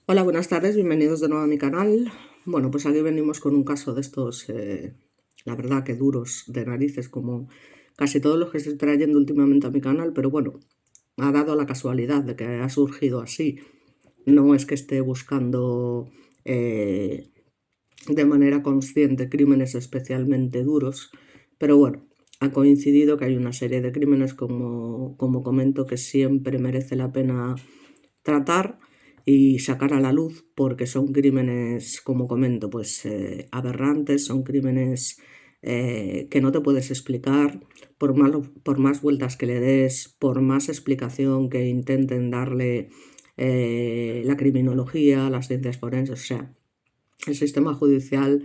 Hola, buenas tardes, bienvenidos de nuevo a mi canal. Bueno, pues aquí venimos con un caso de estos, la verdad que duros de narices, como casi todos los que estoy trayendo últimamente a mi canal, pero bueno, ha dado la casualidad de que ha surgido así. No es que esté buscando de manera consciente crímenes especialmente duros, pero bueno, ha coincidido que hay una serie de crímenes, como comento, que siempre merece la pena tratar y sacar a la luz porque son crímenes, como comento, pues aberrantes, son crímenes que no te puedes explicar por más vueltas que le des, por más explicación que intenten darle la criminología, las ciencias forenses, o sea, el sistema judicial,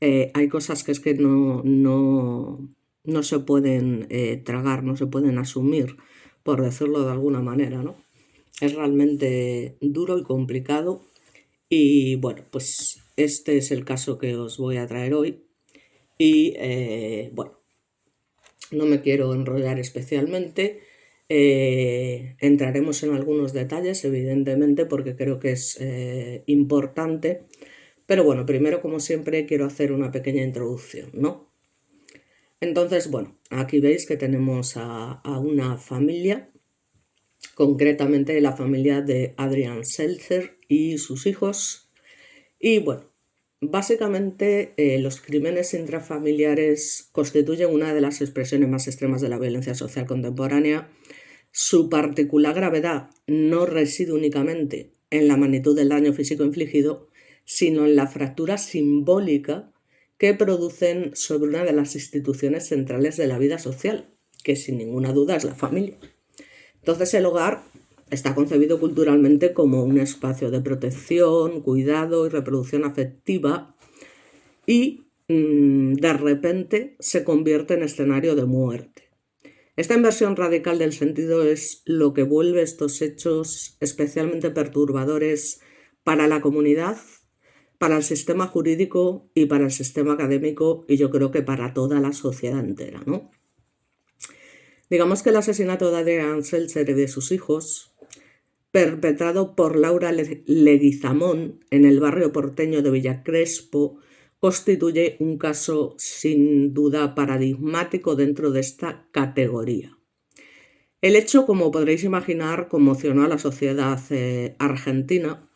hay cosas que es que no se pueden tragar, no se pueden asumir, por decirlo de alguna manera, ¿no? Es realmente duro y complicado y bueno, pues este es el caso que os voy a traer hoy y bueno, no me quiero enrollar especialmente, entraremos en algunos detalles evidentemente porque creo que es importante, pero bueno, primero como siempre quiero hacer una pequeña introducción, ¿no? Entonces, bueno, aquí veis que tenemos a una familia, concretamente la familia de Adrian Seltzer y sus hijos. Y bueno, básicamente los crímenes intrafamiliares constituyen una de las expresiones más extremas de la violencia social contemporánea. Su particular gravedad no reside únicamente en la magnitud del daño físico infligido, sino en la fractura simbólica que producen sobre una de las instituciones centrales de la vida social, que sin ninguna duda es la familia. Entonces el hogar está concebido culturalmente como un espacio de protección, cuidado y reproducción afectiva y de repente se convierte en escenario de muerte. Esta inversión radical del sentido es lo que vuelve estos hechos especialmente perturbadores para la comunidad, para el sistema jurídico y para el sistema académico y yo creo que para toda la sociedad entera, ¿no? Digamos que el asesinato de Adrian Seltzer y de sus hijos, perpetrado por Laura Leguizamón en el barrio porteño de Villa Crespo, constituye un caso sin duda paradigmático dentro de esta categoría. El hecho, como podréis imaginar, conmocionó a la sociedad argentina,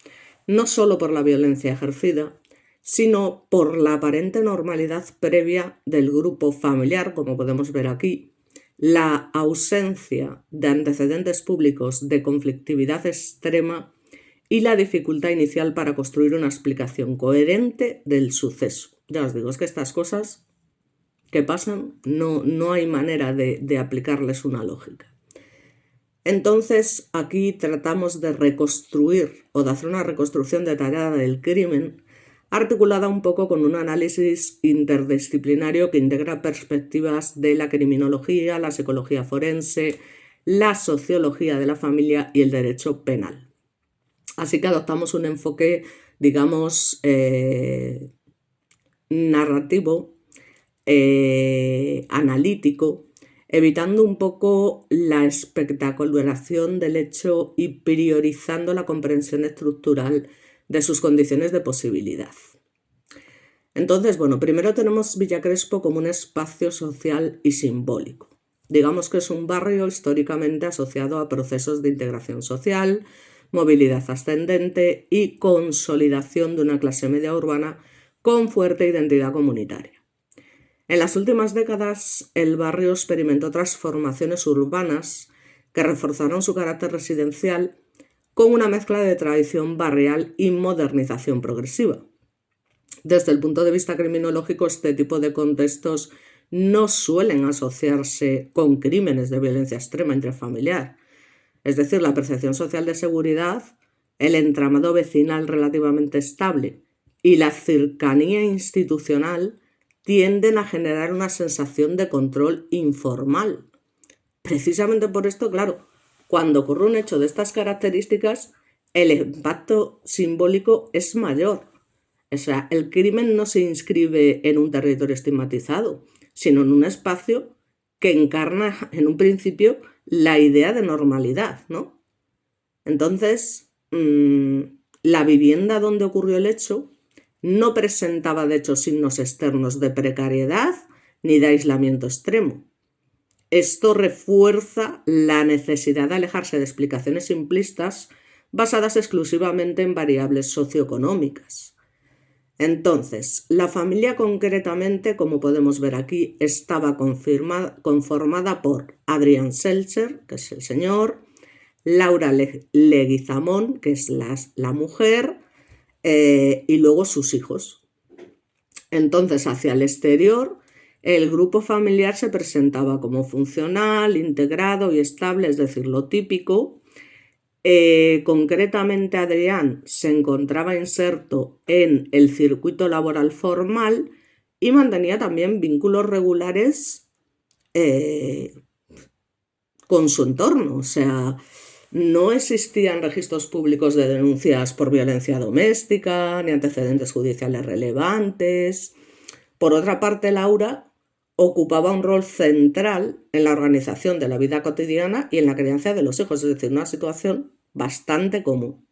no solo por la violencia ejercida, sino por la aparente normalidad previa del grupo familiar, como podemos ver aquí, la ausencia de antecedentes públicos de conflictividad extrema y la dificultad inicial para construir una explicación coherente del suceso. Ya os digo, es que estas cosas que pasan no hay manera de aplicarles una lógica. Entonces aquí tratamos de reconstruir o de hacer una reconstrucción detallada del crimen, articulada un poco con un análisis interdisciplinario que integra perspectivas de la criminología, la psicología forense, la sociología de la familia y el derecho penal. Así que adoptamos un enfoque, digamos, narrativo, analítico, evitando un poco la espectacularización del hecho y priorizando la comprensión estructural de sus condiciones de posibilidad. Entonces, bueno, primero tenemos Villa Crespo como un espacio social y simbólico. Digamos que es un barrio históricamente asociado a procesos de integración social, movilidad ascendente y consolidación de una clase media urbana con fuerte identidad comunitaria. En las últimas décadas, el barrio experimentó transformaciones urbanas que reforzaron su carácter residencial con una mezcla de tradición barrial y modernización progresiva. Desde el punto de vista criminológico, este tipo de contextos no suelen asociarse con crímenes de violencia extrema intrafamiliar. Es decir, la percepción social de seguridad, el entramado vecinal relativamente estable y la cercanía institucional tienden a generar una sensación de control informal. Precisamente por esto, claro, cuando ocurre un hecho de estas características, el impacto simbólico es mayor. O sea, el crimen no se inscribe en un territorio estigmatizado, sino en un espacio que encarna en un principio la idea de normalidad, ¿no? Entonces, La vivienda donde ocurrió el hecho no presentaba de hecho signos externos de precariedad ni de aislamiento extremo. Esto refuerza la necesidad de alejarse de explicaciones simplistas basadas exclusivamente en variables socioeconómicas. Entonces, la familia concretamente, como podemos ver aquí, estaba conformada por Adrián Seltzer, que es el señor, Laura Leguizamón, que es la mujer, y luego sus hijos. Entonces, hacia el exterior, el grupo familiar se presentaba como funcional, integrado y estable, es decir, lo típico. Concretamente, Adrián se encontraba inserto en el circuito laboral formal y mantenía también vínculos regulares con su entorno. O sea, no existían registros públicos de denuncias por violencia doméstica ni antecedentes judiciales relevantes. Por otra parte, Laura ocupaba un rol central en la organización de la vida cotidiana y en la crianza de los hijos, es decir, una situación bastante común.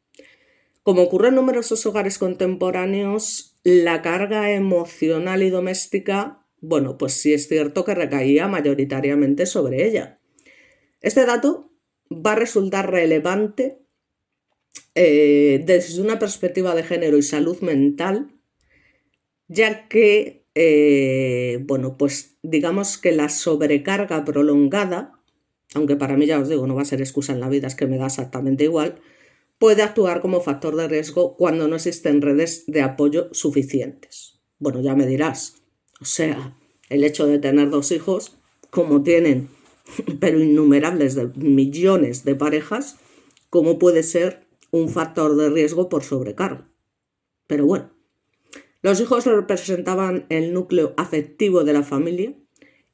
Como ocurre en numerosos hogares contemporáneos, la carga emocional y doméstica, bueno, pues sí es cierto que recaía mayoritariamente sobre ella. Este dato va a resultar relevante desde una perspectiva de género y salud mental, ya que, bueno, pues digamos que la sobrecarga prolongada, aunque para mí ya os digo, no va a ser excusa en la vida, es que me da exactamente igual, puede actuar como factor de riesgo cuando no existen redes de apoyo suficientes. Bueno, ya me dirás, o sea, el hecho de tener 2 hijos, como tienen, pero innumerables de millones de parejas, ¿cómo puede ser un factor de riesgo por sobrecarga? Pero bueno, los hijos representaban el núcleo afectivo de la familia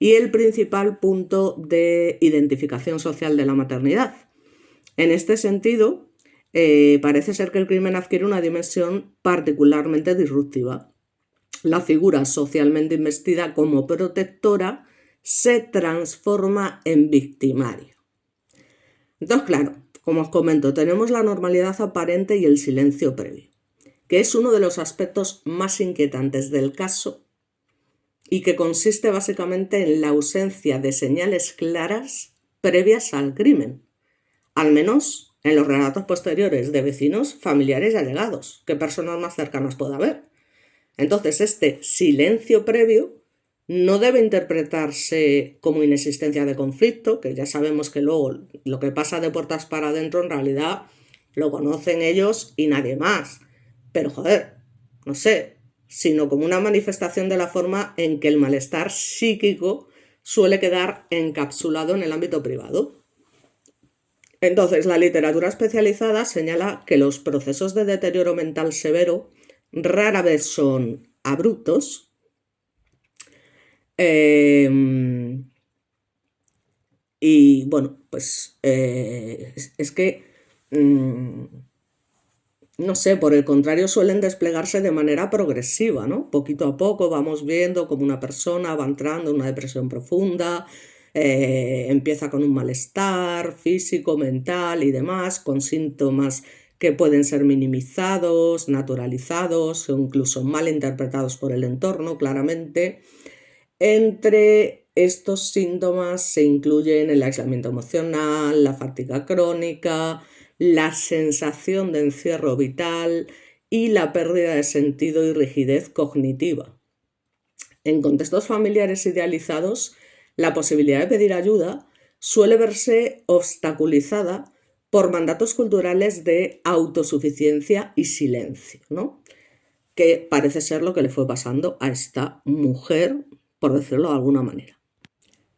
y el principal punto de identificación social de la maternidad. En este sentido, parece ser que el crimen adquiere una dimensión particularmente disruptiva. La figura socialmente investida como protectora se transforma en victimaria. Entonces, claro, como os comento, tenemos la normalidad aparente y el silencio previo, que es uno de los aspectos más inquietantes del caso y que consiste básicamente en la ausencia de señales claras previas al crimen, al menos en los relatos posteriores de vecinos, familiares y allegados. ¿Qué personas más cercanas puede haber? Entonces, este silencio previo no debe interpretarse como inexistencia de conflicto, que ya sabemos que luego lo que pasa de puertas para adentro en realidad lo conocen ellos y nadie más. Pero joder, no sé, sino como una manifestación de la forma en que el malestar psíquico suele quedar encapsulado en el ámbito privado. Entonces, la literatura especializada señala que los procesos de deterioro mental severo rara vez son abruptos, y bueno, pues es que, no sé, por el contrario suelen desplegarse de manera progresiva, ¿no? Poquito a poco vamos viendo cómo una persona va entrando en una depresión profunda, empieza con un malestar físico, mental y demás, con síntomas que pueden ser minimizados, naturalizados o incluso mal interpretados por el entorno, claramente. Entre estos síntomas se incluyen el aislamiento emocional, la fatiga crónica, la sensación de encierro vital y la pérdida de sentido y rigidez cognitiva. En contextos familiares idealizados, la posibilidad de pedir ayuda suele verse obstaculizada por mandatos culturales de autosuficiencia y silencio, ¿no? Que parece ser lo que le fue pasando a esta mujer, por decirlo de alguna manera.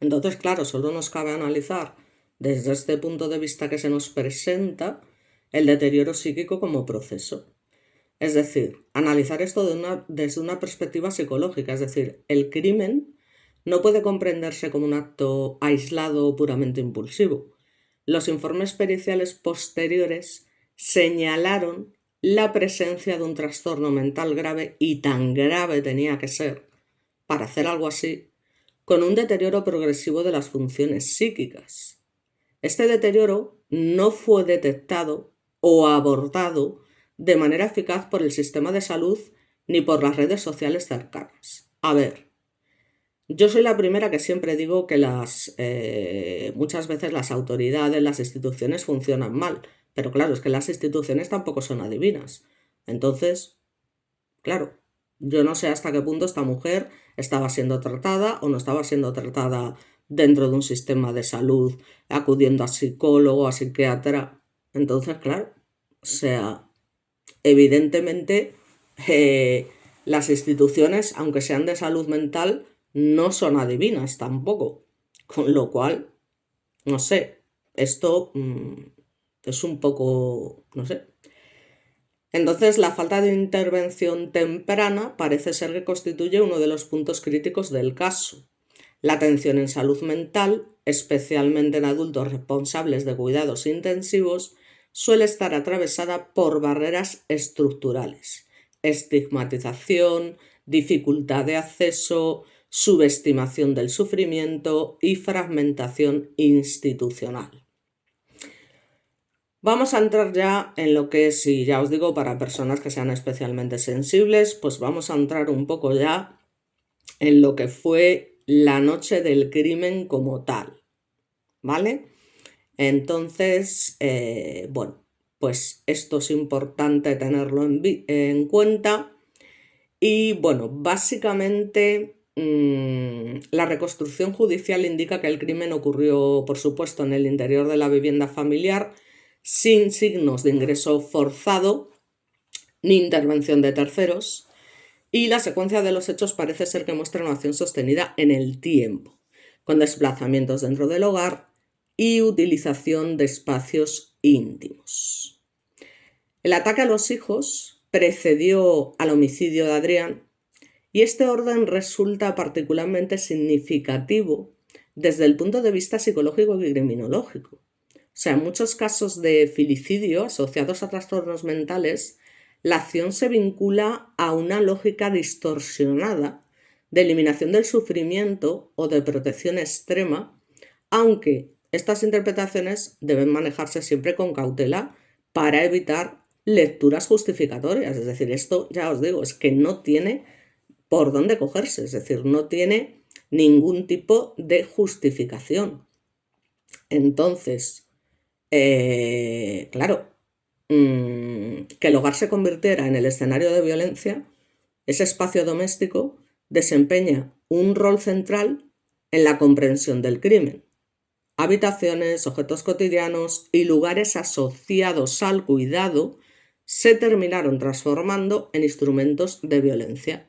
Entonces, claro, solo nos cabe analizar desde este punto de vista que se nos presenta el deterioro psíquico como proceso. Es decir, analizar esto desde una perspectiva psicológica, es decir, el crimen no puede comprenderse como un acto aislado o puramente impulsivo. Los informes periciales posteriores señalaron la presencia de un trastorno mental grave, y tan grave tenía que ser para hacer algo así, con un deterioro progresivo de las funciones psíquicas. Este deterioro no fue detectado o abordado de manera eficaz por el sistema de salud ni por las redes sociales cercanas. A ver, yo soy la primera que siempre digo que muchas veces las autoridades, las instituciones funcionan mal, pero claro, es que las instituciones tampoco son adivinas. Entonces, claro, yo no sé hasta qué punto esta mujer estaba siendo tratada o no estaba siendo tratada dentro de un sistema de salud, acudiendo a psicólogo, a psiquiatra. Entonces, claro, o sea, evidentemente las instituciones, aunque sean de salud mental, no son adivinas tampoco. Con lo cual, no sé, esto es un poco, no sé. Entonces, la falta de intervención temprana parece ser que constituye uno de los puntos críticos del caso. La atención en salud mental, especialmente en adultos responsables de cuidados intensivos, suele estar atravesada por barreras estructurales: estigmatización, dificultad de acceso, subestimación del sufrimiento y fragmentación institucional. Vamos a entrar ya en lo que es, y ya os digo, para personas que sean especialmente sensibles, pues vamos a entrar un poco ya en lo que fue la noche del crimen como tal, ¿vale? Entonces, bueno, pues esto es importante tenerlo en cuenta. Y bueno, básicamente la reconstrucción judicial indica que el crimen ocurrió, por supuesto, en el interior de la vivienda familiar, sin signos de ingreso forzado ni intervención de terceros, y la secuencia de los hechos parece ser que muestra una acción sostenida en el tiempo, con desplazamientos dentro del hogar y utilización de espacios íntimos. El ataque a los hijos precedió al homicidio de Adrián, y este orden resulta particularmente significativo desde el punto de vista psicológico y criminológico. O sea, en muchos casos de filicidio asociados a trastornos mentales, la acción se vincula a una lógica distorsionada de eliminación del sufrimiento o de protección extrema, aunque estas interpretaciones deben manejarse siempre con cautela para evitar lecturas justificatorias. Es decir, esto ya os digo, es que no tiene por dónde cogerse, es decir, no tiene ningún tipo de justificación. Entonces, claro, que el hogar se convirtiera en el escenario de violencia, ese espacio doméstico desempeña un rol central en la comprensión del crimen. Habitaciones, objetos cotidianos y lugares asociados al cuidado se terminaron transformando en instrumentos de violencia.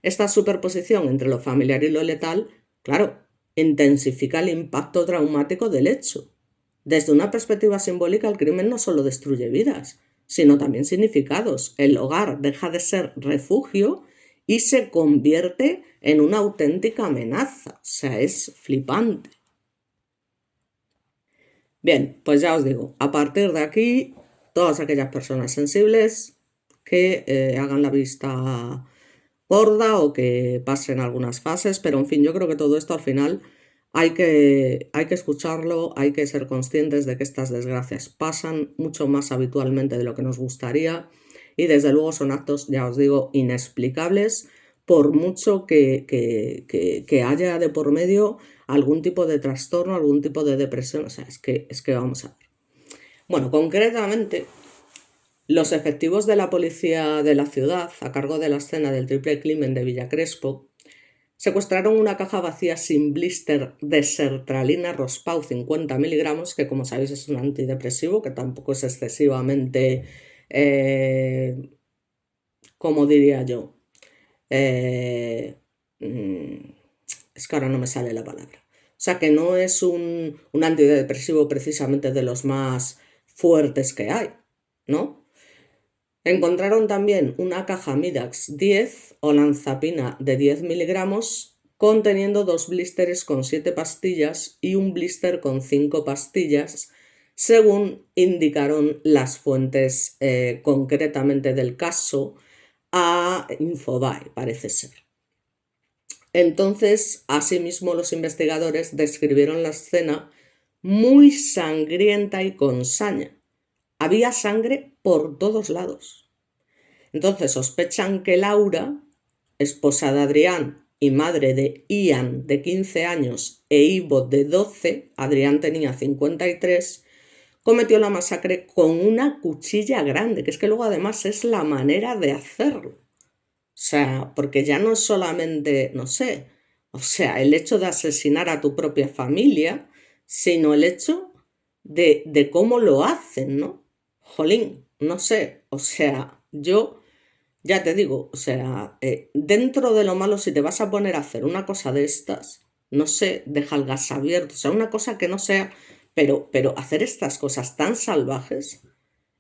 Esta superposición entre lo familiar y lo letal, claro, intensifica el impacto traumático del hecho. Desde una perspectiva simbólica, el crimen no solo destruye vidas, sino también significados. El hogar deja de ser refugio y se convierte en una auténtica amenaza. O sea, es flipante. Bien, pues ya os digo, a partir de aquí, todas aquellas personas sensibles que hagan la vista gorda o que pasen algunas fases, pero en fin, yo creo que todo esto al final hay que escucharlo, hay que ser conscientes de que estas desgracias pasan mucho más habitualmente de lo que nos gustaría, y desde luego son actos, ya os digo, inexplicables, por mucho que haya de por medio algún tipo de trastorno, algún tipo de depresión. O sea, es que vamos a ver. Bueno, concretamente, los efectivos de la policía de la ciudad, a cargo de la escena del triple crimen de Villa Crespo, secuestraron una caja vacía sin blister de sertralina Rospau 50 miligramos, que como sabéis es un antidepresivo, que tampoco es excesivamente, como diría yo, es que ahora no me sale la palabra. O sea, que no es un antidepresivo precisamente de los más fuertes que hay, ¿no? Encontraron también una caja Midax 10 o lanzapina de 10 miligramos conteniendo 2 blísteres con 7 pastillas y un blíster con 5 pastillas, según indicaron las fuentes concretamente del caso a Infobae, parece ser. Entonces, asimismo, los investigadores describieron la escena muy sangrienta y con saña. Había sangre por todos lados. Entonces sospechan que Laura, esposa de Adrián y madre de Ian de 15 años e Ivo de 12, Adrián tenía 53, cometió la masacre con una cuchilla grande, que es que luego además es la manera de hacerlo. O sea, porque ya no es solamente, no sé, o sea, el hecho de asesinar a tu propia familia, sino el hecho de cómo lo hacen, ¿no? Jolín, no sé, o sea, yo ya te digo, o sea, dentro de lo malo, si te vas a poner a hacer una cosa de estas, no sé, deja el gas abierto, o sea, una cosa que no sea, pero hacer estas cosas tan salvajes.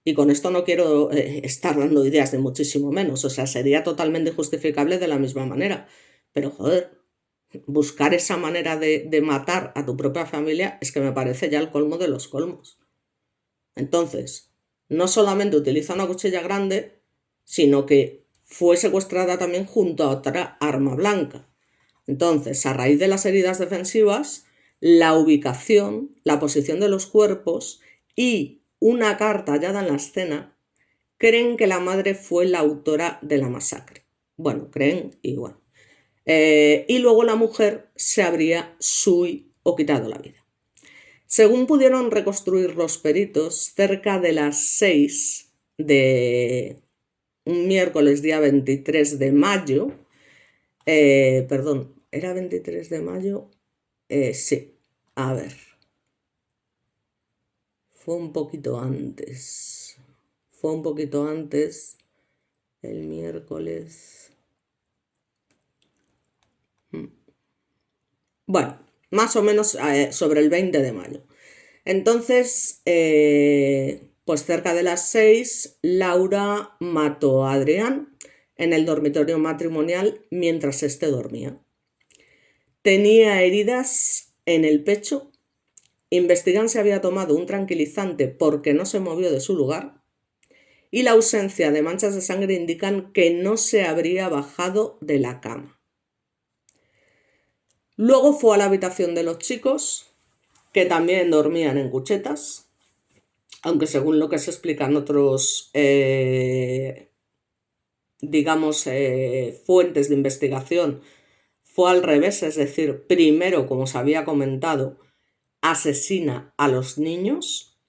Y con esto no quiero estar dando ideas de muchísimo menos, o sea, sería totalmente justificable de la misma manera. Pero joder, buscar esa manera de matar a tu propia familia es que me parece ya el colmo de los colmos. Entonces, no solamente utiliza una cuchilla grande, sino que fue secuestrada también junto a otra arma blanca. Entonces, a raíz de las heridas defensivas, la ubicación, la posición de los cuerpos y una carta hallada en la escena creen que la madre fue la autora de la masacre. Bueno, creen y bueno. Y luego la mujer se habría suicidado o quitado la vida. Según pudieron reconstruir los peritos, cerca de las 6 de un miércoles día 23 de mayo, perdón, ¿era 23 de mayo? Sí, a ver, fue un poquito antes, el miércoles. Bueno, más o menos sobre el 20 de mayo. Entonces, pues cerca de las 6, Laura mató a Adrián en el dormitorio matrimonial mientras éste dormía. Tenía heridas en el pecho. Investigan si había tomado un tranquilizante porque no se movió de su lugar. Y la ausencia de manchas de sangre indican que no se habría bajado de la cama. Luego fue a la habitación de los chicos, que también dormían en cuchetas, aunque según lo que se explica en otros, fuentes de investigación, fue al revés, es decir, primero, como se había comentado, asesina a los niños.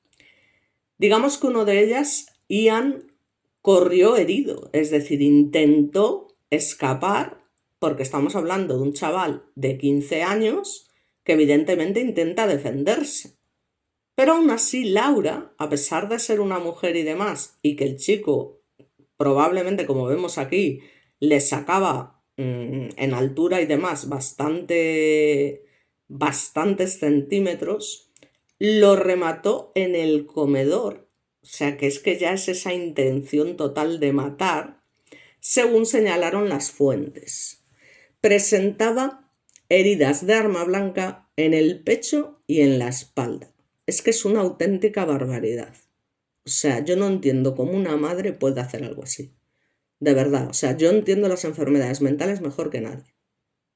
Digamos que uno de ellas, Ian, corrió herido, es decir, intentó escapar, porque estamos hablando de un chaval de 15 años que evidentemente intenta defenderse. Pero aún así, Laura, a pesar de ser una mujer y demás, y que el chico probablemente, como vemos aquí, le sacaba en altura y demás bastantes centímetros, lo remató en el comedor. O sea que es que ya es esa intención total de matar, según señalaron las fuentes. Presentaba heridas de arma blanca en el pecho y en la espalda. Es que es una auténtica barbaridad. O sea, yo no entiendo cómo una madre puede hacer algo así. De verdad, o sea, yo entiendo las enfermedades mentales mejor que nadie.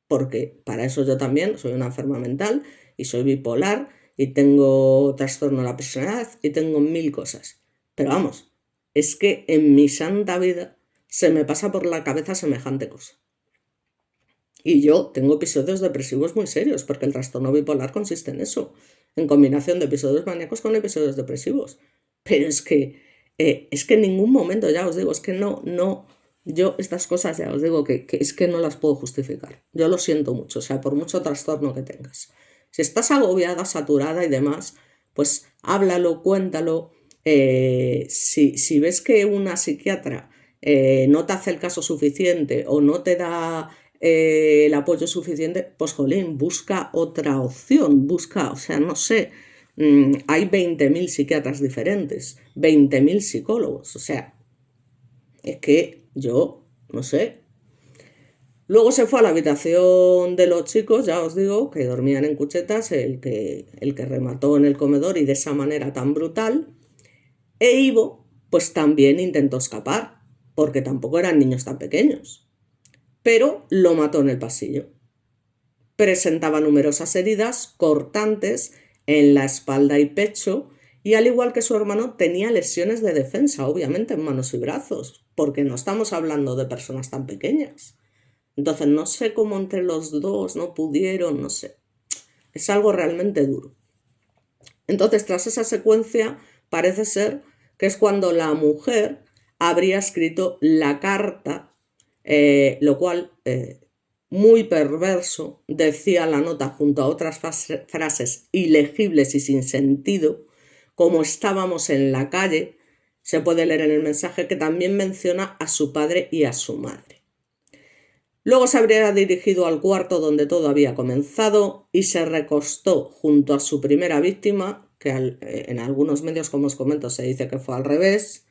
Porque para eso yo también soy una enferma mental y soy bipolar y tengo trastorno de la personalidad y tengo 1000 cosas. Pero vamos, es que en mi santa vida se me pasa por la cabeza semejante cosa. Y yo tengo episodios depresivos muy serios, porque el trastorno bipolar consiste en eso, en combinación de episodios maníacos con episodios depresivos. Pero es que en ningún momento, ya os digo, es que yo estas cosas ya os digo que es que no las puedo justificar. Yo lo siento mucho, o sea, por mucho trastorno que tengas. Si estás agobiada, saturada y demás, pues háblalo, cuéntalo. Si ves que una psiquiatra no te hace el caso suficiente o no te da el apoyo suficiente, pues jolín, busca otra opción, o sea, no sé, hay 20.000 psiquiatras diferentes, 20.000 psicólogos, o sea, es que yo, no sé. Luego se fue a la habitación de los chicos, ya os digo, que dormían en cuchetas, el que remató en el comedor y de esa manera tan brutal. E Ivo, pues también intentó escapar, porque tampoco eran niños tan pequeños, pero lo mató en el pasillo. Presentaba numerosas heridas cortantes en la espalda y pecho, y al igual que su hermano tenía lesiones de defensa, obviamente en manos y brazos, porque no estamos hablando de personas tan pequeñas. Entonces no sé cómo entre los dos no pudieron, no sé. Es algo realmente duro. Entonces, tras esa secuencia, parece ser que es cuando la mujer habría escrito la carta, lo cual, muy perverso, decía la nota junto a otras frases ilegibles y sin sentido, como estábamos en la calle, se puede leer en el mensaje que también menciona a su padre y a su madre. Luego se habría dirigido al cuarto donde todo había comenzado y se recostó junto a su primera víctima, que en algunos medios, como os comento, se dice que fue al revés,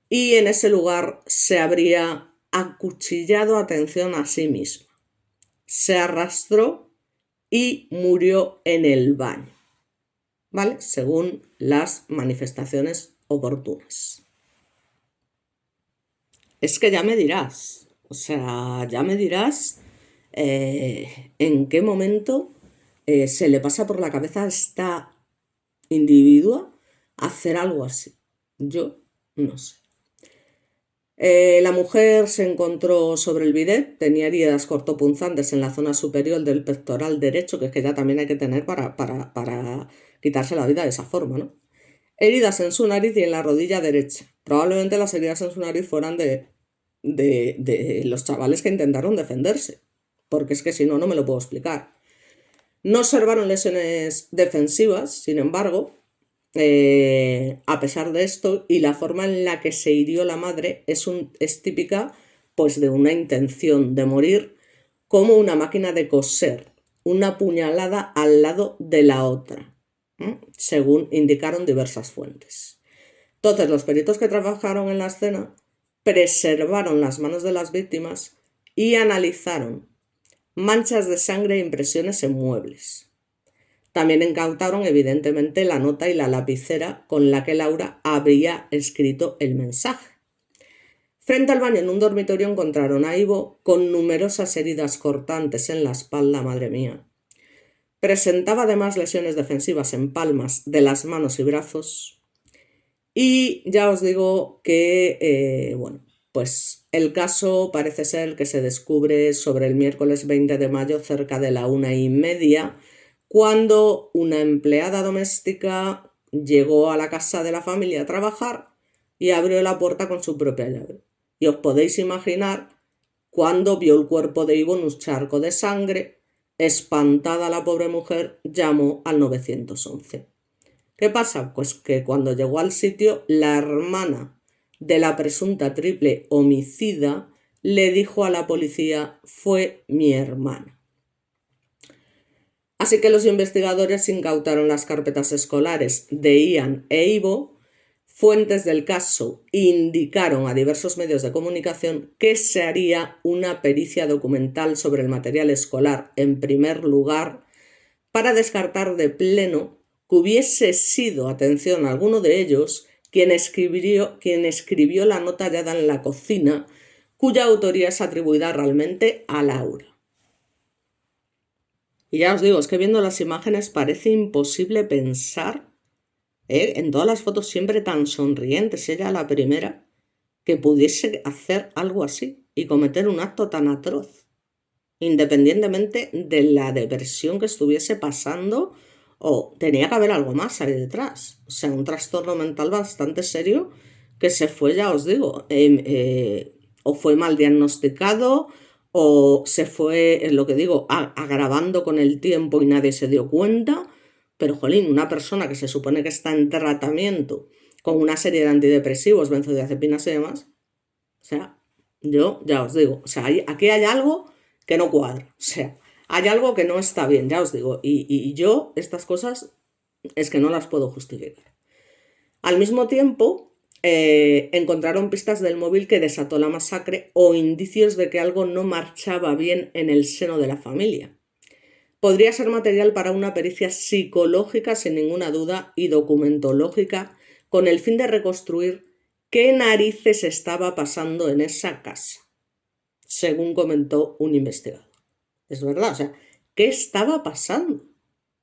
y en ese lugar se habría acuchillado, atención, a sí misma. Se arrastró y murió en el baño, ¿vale? Según las manifestaciones oportunas. Es que ya me dirás, o sea, ya me dirás en qué momento se le pasa por la cabeza a esta individua hacer algo así. Yo no sé. La mujer se encontró sobre el bidet, tenía heridas cortopunzantes en la zona superior del pectoral derecho, que es que ya también hay que tener para quitarse la vida de esa forma, ¿no? Heridas en su nariz y en la rodilla derecha. Probablemente las heridas en su nariz fueran de los chavales que intentaron defenderse, porque es que si no, no me lo puedo explicar. No observaron lesiones defensivas, sin embargo, a pesar de esto, y la forma en la que se hirió la madre es típica pues, de una intención de morir, como una máquina de coser, una puñalada al lado de la otra, según indicaron diversas fuentes. Entonces, los peritos que trabajaron en la escena preservaron las manos de las víctimas y analizaron manchas de sangre e impresiones en muebles. También incautaron evidentemente la nota y la lapicera con la que Laura habría escrito el mensaje. Frente al baño en un dormitorio encontraron a Ivo con numerosas heridas cortantes en la espalda, madre mía. Presentaba además lesiones defensivas en palmas de las manos y brazos. Y ya os digo que, pues el caso parece ser que se descubre sobre el miércoles 20 de mayo cerca de la 1:30, cuando una empleada doméstica llegó a la casa de la familia a trabajar y abrió la puerta con su propia llave. Y os podéis imaginar cuando vio el cuerpo de Ivo en un charco de sangre, espantada la pobre mujer llamó al 911. ¿Qué pasa? Pues que cuando llegó al sitio, la hermana de la presunta triple homicida le dijo a la policía: fue mi hermana. Así que los investigadores incautaron las carpetas escolares de Ian e Ivo. Fuentes del caso indicaron a diversos medios de comunicación que se haría una pericia documental sobre el material escolar en primer lugar para descartar de pleno que hubiese sido, atención, alguno de ellos quien escribió la nota hallada en la cocina, cuya autoría es atribuida realmente a Laura. Y ya os digo, es que viendo las imágenes parece imposible pensar, en todas las fotos siempre tan sonrientes, ella la primera, que pudiese hacer algo así y cometer un acto tan atroz, independientemente de la depresión que estuviese pasando, o tenía que haber algo más ahí detrás. O sea, un trastorno mental bastante serio que se fue, ya os digo, o fue mal diagnosticado, o se fue, es lo que digo, agravando con el tiempo y nadie se dio cuenta. Pero, jolín, una persona que se supone que está en tratamiento con una serie de antidepresivos, benzodiazepinas y demás, o sea, yo ya os digo, o sea, aquí hay algo que no cuadra, o sea, hay algo que no está bien, ya os digo, y yo estas cosas es que no las puedo justificar. Al mismo tiempo, encontraron pistas del móvil que desató la masacre o indicios de que algo no marchaba bien en el seno de la familia. Podría ser material para una pericia psicológica sin ninguna duda y documentológica con el fin de reconstruir qué narices estaba pasando en esa casa, según comentó un investigador. Es verdad, o sea, ¿qué estaba pasando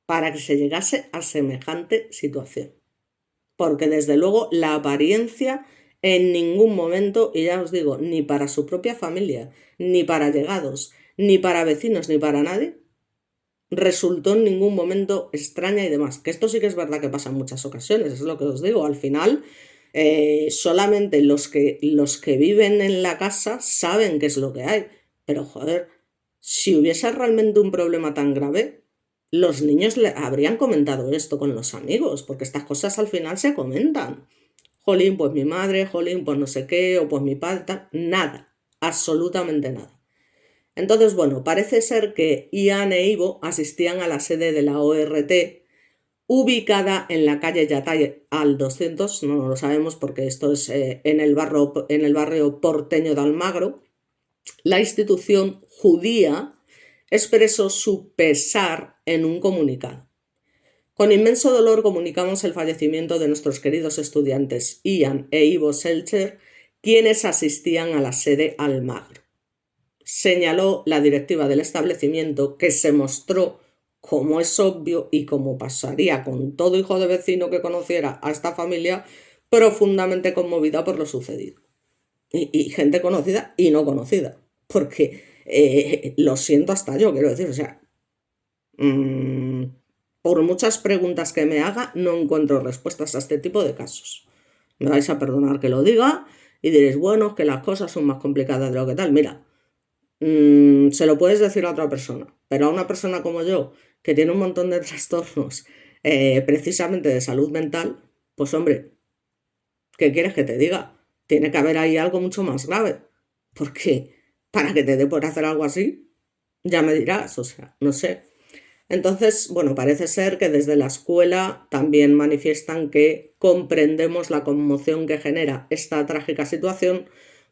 para que se llegase a semejante situación? Porque desde luego la apariencia En ningún momento, y ya os digo, ni para su propia familia, ni para allegados, ni para vecinos, ni para nadie, resultó en ningún momento extraña y demás. Que esto sí que es verdad que pasa en muchas ocasiones, es lo que os digo. Al final, solamente los que viven en la casa saben qué es lo que hay. Pero joder, si hubiese realmente un problema tan grave, los niños le habrían comentado esto con los amigos, porque estas cosas al final se comentan. Jolín, pues mi madre, jolín, pues no sé qué, o pues mi padre, nada, absolutamente nada. Entonces, bueno, parece ser que Ian e Ivo asistían a la sede de la ORT, ubicada en la calle Yatay al 200, no lo sabemos porque esto es en el barrio porteño de Almagro. La institución judía expresó su pesar en un comunicado. Con inmenso dolor comunicamos el fallecimiento de nuestros queridos estudiantes Ian e Ivo Selcher, quienes asistían a la sede Almagro. Señaló la directiva del establecimiento, que se mostró, como es obvio y como pasaría con todo hijo de vecino que conociera a esta familia, profundamente conmovida por lo sucedido. Y gente conocida y no conocida, porque lo siento hasta yo, quiero decir, o sea, mmm, por muchas preguntas que me haga, no encuentro respuestas a este tipo de casos. Me vais a perdonar que lo diga y diréis, bueno, es que las cosas son más complicadas de lo que tal. Mira, se lo puedes decir a otra persona, pero a una persona como yo, que tiene un montón de trastornos precisamente de salud mental, pues hombre, ¿qué quieres que te diga? Tiene que haber ahí algo mucho más grave, porque para que te dé por hacer algo así, ya me dirás, o sea, no sé. Entonces, bueno, parece ser que desde la escuela también manifiestan que comprendemos la conmoción que genera esta trágica situación,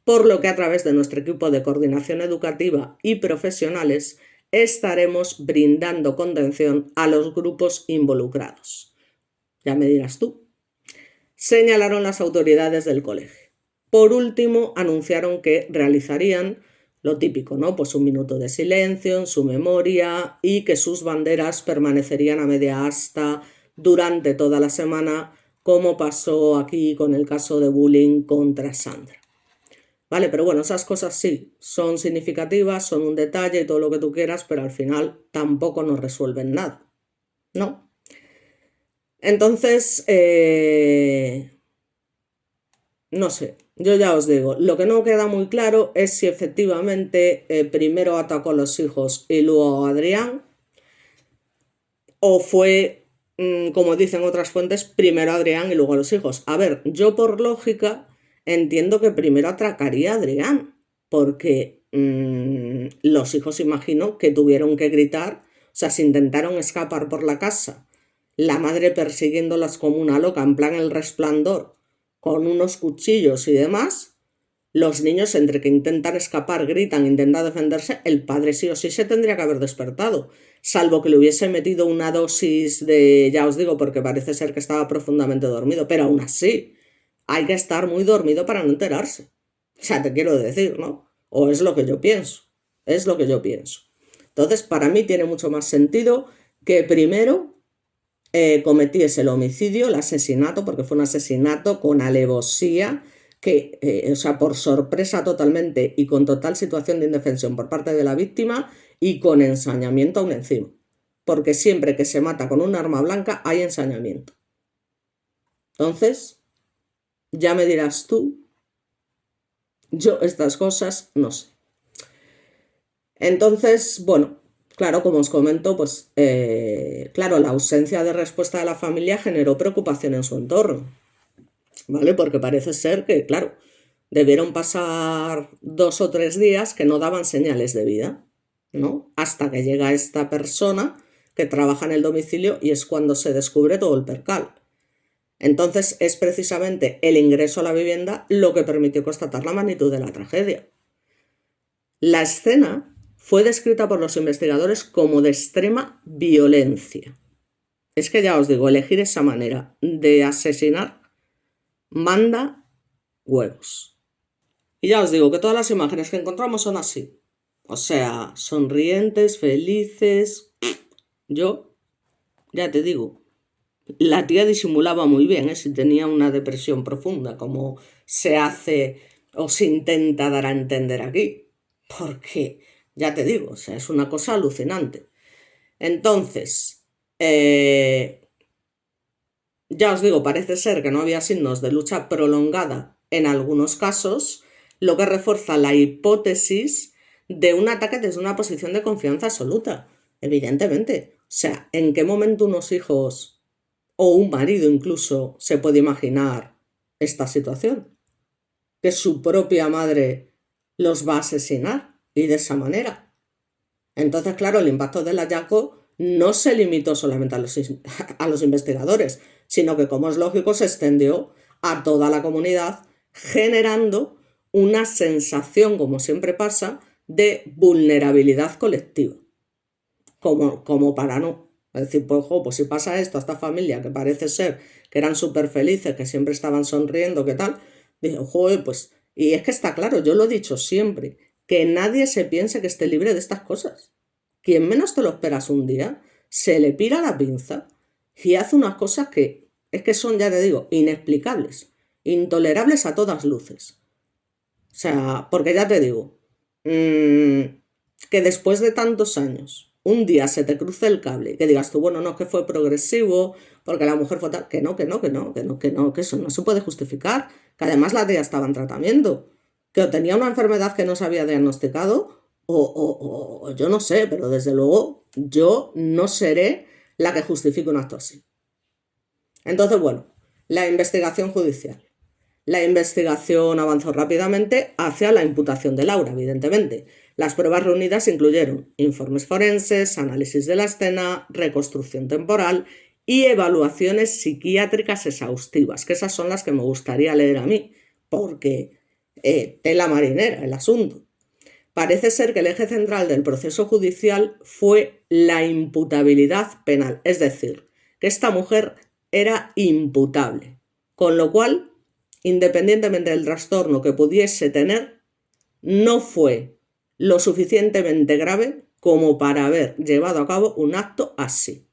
por lo que a través de nuestro equipo de coordinación educativa y profesionales estaremos brindando contención a los grupos involucrados. Ya me dirás tú. Señalaron las autoridades del colegio. Por último, anunciaron que realizarían lo típico, ¿no? Pues un minuto de silencio en su memoria y que sus banderas permanecerían a media asta durante toda la semana, como pasó aquí con el caso de bullying contra Sandra. Vale, pero bueno, esas cosas sí, son significativas, son un detalle y todo lo que tú quieras, pero al final tampoco nos resuelven nada, ¿no? Entonces, no sé, yo ya os digo, lo que no queda muy claro es si efectivamente primero atacó a los hijos y luego a Adrián, o fue, como dicen otras fuentes, primero a Adrián y luego a los hijos. A ver, yo por lógica entiendo que primero atracaría a Adrián, porque los hijos imagino que tuvieron que gritar, o sea, se intentaron escapar por la casa, la madre persiguiéndolas como una loca, en plan El Resplandor, con unos cuchillos y demás. Los niños, entre que intentan escapar, gritan, intentan defenderse, el padre sí o sí se tendría que haber despertado, salvo que le hubiese metido una dosis de, ya os digo, porque parece ser que estaba profundamente dormido, pero aún así, hay que estar muy dormido para no enterarse. O sea, te quiero decir, ¿no? O es lo que yo pienso, es lo que yo pienso. Entonces, para mí tiene mucho más sentido que primero cometiese el homicidio, el asesinato, porque fue un asesinato con alevosía, que, o sea, por sorpresa totalmente y con total situación de indefensión por parte de la víctima y con ensañamiento aún encima. Porque siempre que se mata con un arma blanca hay ensañamiento. Entonces, ya me dirás tú, yo estas cosas no sé. Entonces, bueno, claro, como os comento, pues claro, la ausencia de respuesta de la familia generó preocupación en su entorno, ¿vale? Porque parece ser que, claro, debieron pasar 2 o 3 días que no daban señales de vida, ¿no? Hasta que llega esta persona que trabaja en el domicilio y es cuando se descubre todo el percal. Entonces es precisamente el ingreso a la vivienda lo que permitió constatar la magnitud de la tragedia. La escena fue descrita por los investigadores como de extrema violencia. Es que ya os digo, elegir esa manera de asesinar manda huevos. Y ya os digo que todas las imágenes que encontramos son así. O sea, sonrientes, felices. Yo, ya te digo, la tía disimulaba muy bien, si tenía una depresión profunda, como se hace o se intenta dar a entender aquí. Porque, ya te digo, o sea, es una cosa alucinante. Entonces, ya os digo, parece ser que no había signos de lucha prolongada en algunos casos, lo que refuerza la hipótesis de un ataque desde una posición de confianza absoluta. Evidentemente. O sea, ¿en qué momento unos hijos o un marido incluso se puede imaginar esta situación? Que su propia madre los va a asesinar y de esa manera. Entonces, claro, el impacto del hallazgo no se limitó solamente a los investigadores, sino que, como es lógico, se extendió a toda la comunidad, generando una sensación, como siempre pasa, de vulnerabilidad colectiva. Como para no. Es decir, pues si pasa esto a esta familia, que parece ser que eran súper felices, que siempre estaban sonriendo, ¿qué tal? Dije, joder, pues... Y es que está claro, yo lo he dicho siempre, que nadie se piense que esté libre de estas cosas. Quien menos te lo esperas un día, se le pira la pinza y hace unas cosas que es que son, ya te digo, inexplicables, intolerables a todas luces. O sea, porque ya te digo, que después de tantos años, un día se te cruce el cable y que digas tú, bueno, no, que fue progresivo, porque la mujer fue tal, que no, que eso no se puede justificar, que además la tía estaba en tratamiento, que o tenía una enfermedad que no se había diagnosticado, o yo no sé, pero desde luego yo no seré la que justifique un acto así. Entonces, bueno, la investigación judicial. La investigación avanzó rápidamente hacia la imputación de Laura, evidentemente. Las pruebas reunidas incluyeron informes forenses, análisis de la escena, reconstrucción temporal y evaluaciones psiquiátricas exhaustivas, que esas son las que me gustaría leer a mí, porque tela marinera el asunto. Parece ser que el eje central del proceso judicial fue la imputabilidad penal, es decir, que esta mujer era imputable, con lo cual, independientemente del trastorno que pudiese tener, no fue lo suficientemente grave como para haber llevado a cabo un acto así.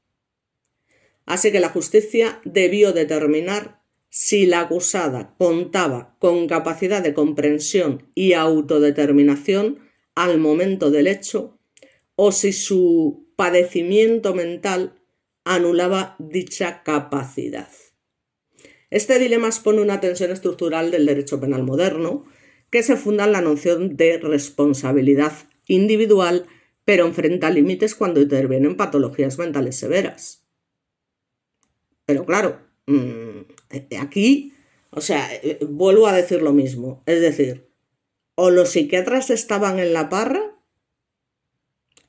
Así que la justicia debió determinar si la acusada contaba con capacidad de comprensión y autodeterminación al momento del hecho o si su padecimiento mental anulaba dicha capacidad. Este dilema expone una tensión estructural del derecho penal moderno que se funda en la noción de responsabilidad individual, pero enfrenta límites cuando intervienen patologías mentales severas. Pero claro, aquí, o sea, vuelvo a decir lo mismo. Es decir, o los psiquiatras estaban en la parra,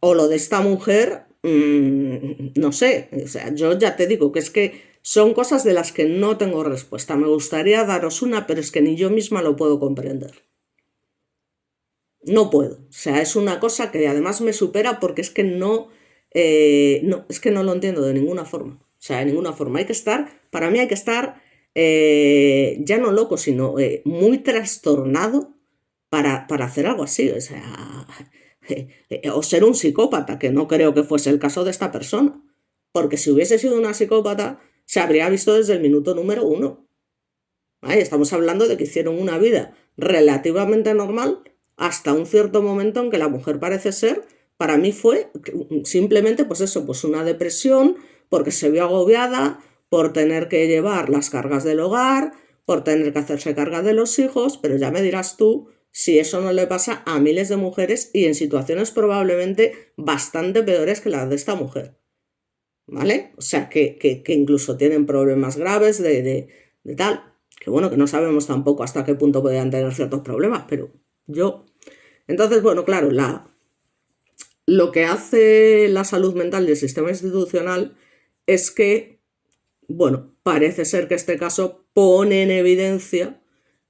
o lo de esta mujer, no sé. O sea, yo ya te digo que es que son cosas de las que no tengo respuesta. Me gustaría daros una, pero es que ni yo misma lo puedo comprender. No puedo. O sea, es una cosa que además me supera porque es que no, es que no lo entiendo de ninguna forma. O sea, de ninguna forma. Hay que estar, para mí hay que estar ya no loco, sino muy trastornado para hacer algo así. O sea, o ser un psicópata, que no creo que fuese el caso de esta persona. Porque si hubiese sido una psicópata, se habría visto desde el minuto número 1. ¿Vale? Estamos hablando de que hicieron una vida relativamente normal hasta un cierto momento en que la mujer parece ser, para mí fue simplemente pues eso, pues una depresión, porque se vio agobiada por tener que llevar las cargas del hogar, por tener que hacerse carga de los hijos, pero ya me dirás tú si eso no le pasa a miles de mujeres y en situaciones probablemente bastante peores que las de esta mujer. ¿Vale? O sea, que incluso tienen problemas graves de tal, que bueno, que no sabemos tampoco hasta qué punto podrían tener ciertos problemas, pero yo... Entonces, bueno, claro, lo que hace la salud mental y el sistema institucional es que, bueno, parece ser que este caso pone en evidencia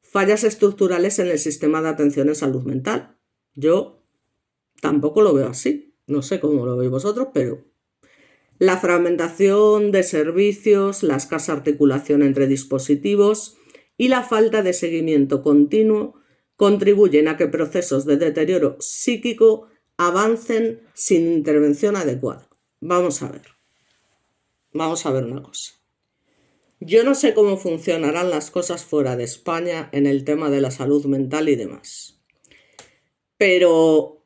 fallas estructurales en el sistema de atención en salud mental. Yo tampoco lo veo así. No sé cómo lo veis vosotros, pero la fragmentación de servicios, la escasa articulación entre dispositivos y la falta de seguimiento continuo contribuyen a que procesos de deterioro psíquico avancen sin intervención adecuada. Vamos a ver una cosa. Yo no sé cómo funcionarán las cosas fuera de España en el tema de la salud mental y demás, pero